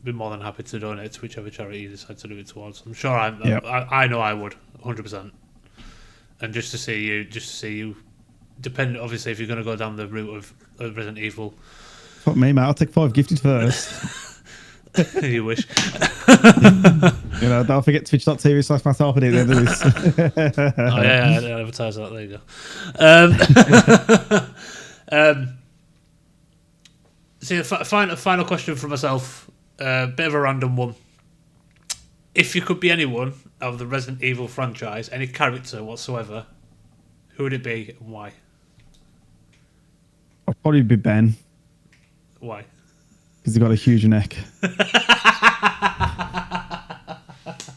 be more than happy to donate to whichever charity you decide to do it towards. I'm sure I know I would, 100%. And just to see you, depending, obviously, if you're going to go down the route of Resident Evil. Fuck me, mate. I'll take 5 gifted first. You wish. Don't forget twitch.tv/MattRPD at the end of this. Oh yeah, I advertise that. There you go. See, a final question for myself. Bit of a random one. If you could be anyone of the Resident Evil franchise, any character whatsoever, who would it be and why? I'll probably be Ben. Why? Because he's got a huge neck.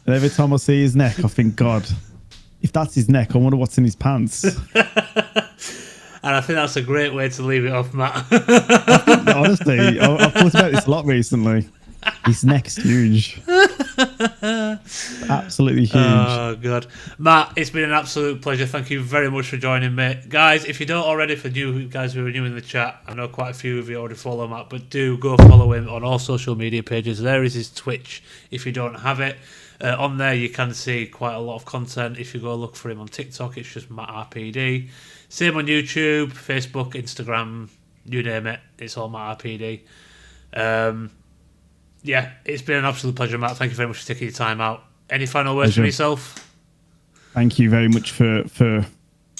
And every time I see his neck, I think, God, if that's his neck, I wonder what's in his pants. And I think that's a great way to leave it off, Matt. Honestly, I've thought about this a lot recently. His neck's huge. Absolutely huge. Oh, God. Matt, it's been an absolute pleasure. Thank you very much for joining me. Guys, if you don't already, for you guys who are new in the chat, I know quite a few of you already follow Matt, but do go follow him on all social media pages. There is his Twitch if you don't have it. On there, you can see quite a lot of content. If you go look for him on TikTok, it's just MattRPD. Same on YouTube, Facebook, Instagram, you name it. It's all MattRPD. Yeah, it's been an absolute pleasure, Matt. Thank you very much for taking your time out. Any final words from yourself? Thank you very much for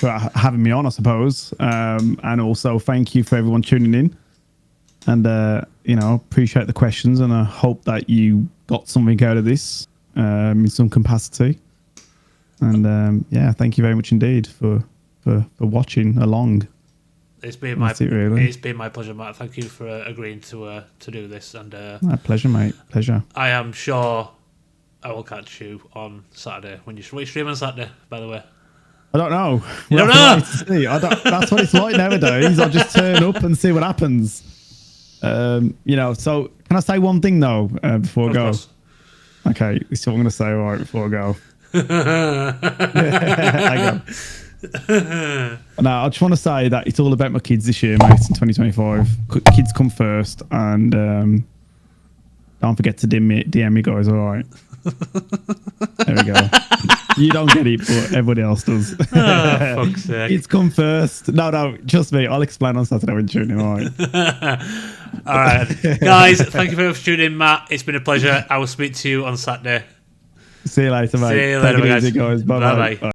having me on, I suppose. And also thank you for everyone tuning in. And, appreciate the questions. And I hope that you got something out of this in some capacity. And, thank you very much indeed for watching along. It's been my pleasure, Matt. Thank you for agreeing to do this. And pleasure, mate. Pleasure. I am sure I will catch you on Saturday. What you stream on Saturday, by the way? I don't know. You don't know? That's what it's like nowadays. I'll just turn up and see what happens. So can I say one thing though before I go? Course. Okay, this is what I'm going to say before I go. Hang on. No, I just want to say that it's all about my kids this year, mate. In 2025, kids come first, and don't forget to DM me, guys. All right. There we go. You don't get it, but everybody else does. Oh, fuck's sake. Kids come first. No, trust me. I'll explain on Saturday when you're tuning. All right. All right, guys. Thank you very much for tuning in, Matt. It's been a pleasure. I will speak to you on Saturday. See you later, mate. See you later, Take it guys. easy, guys. Bye-bye. Bye.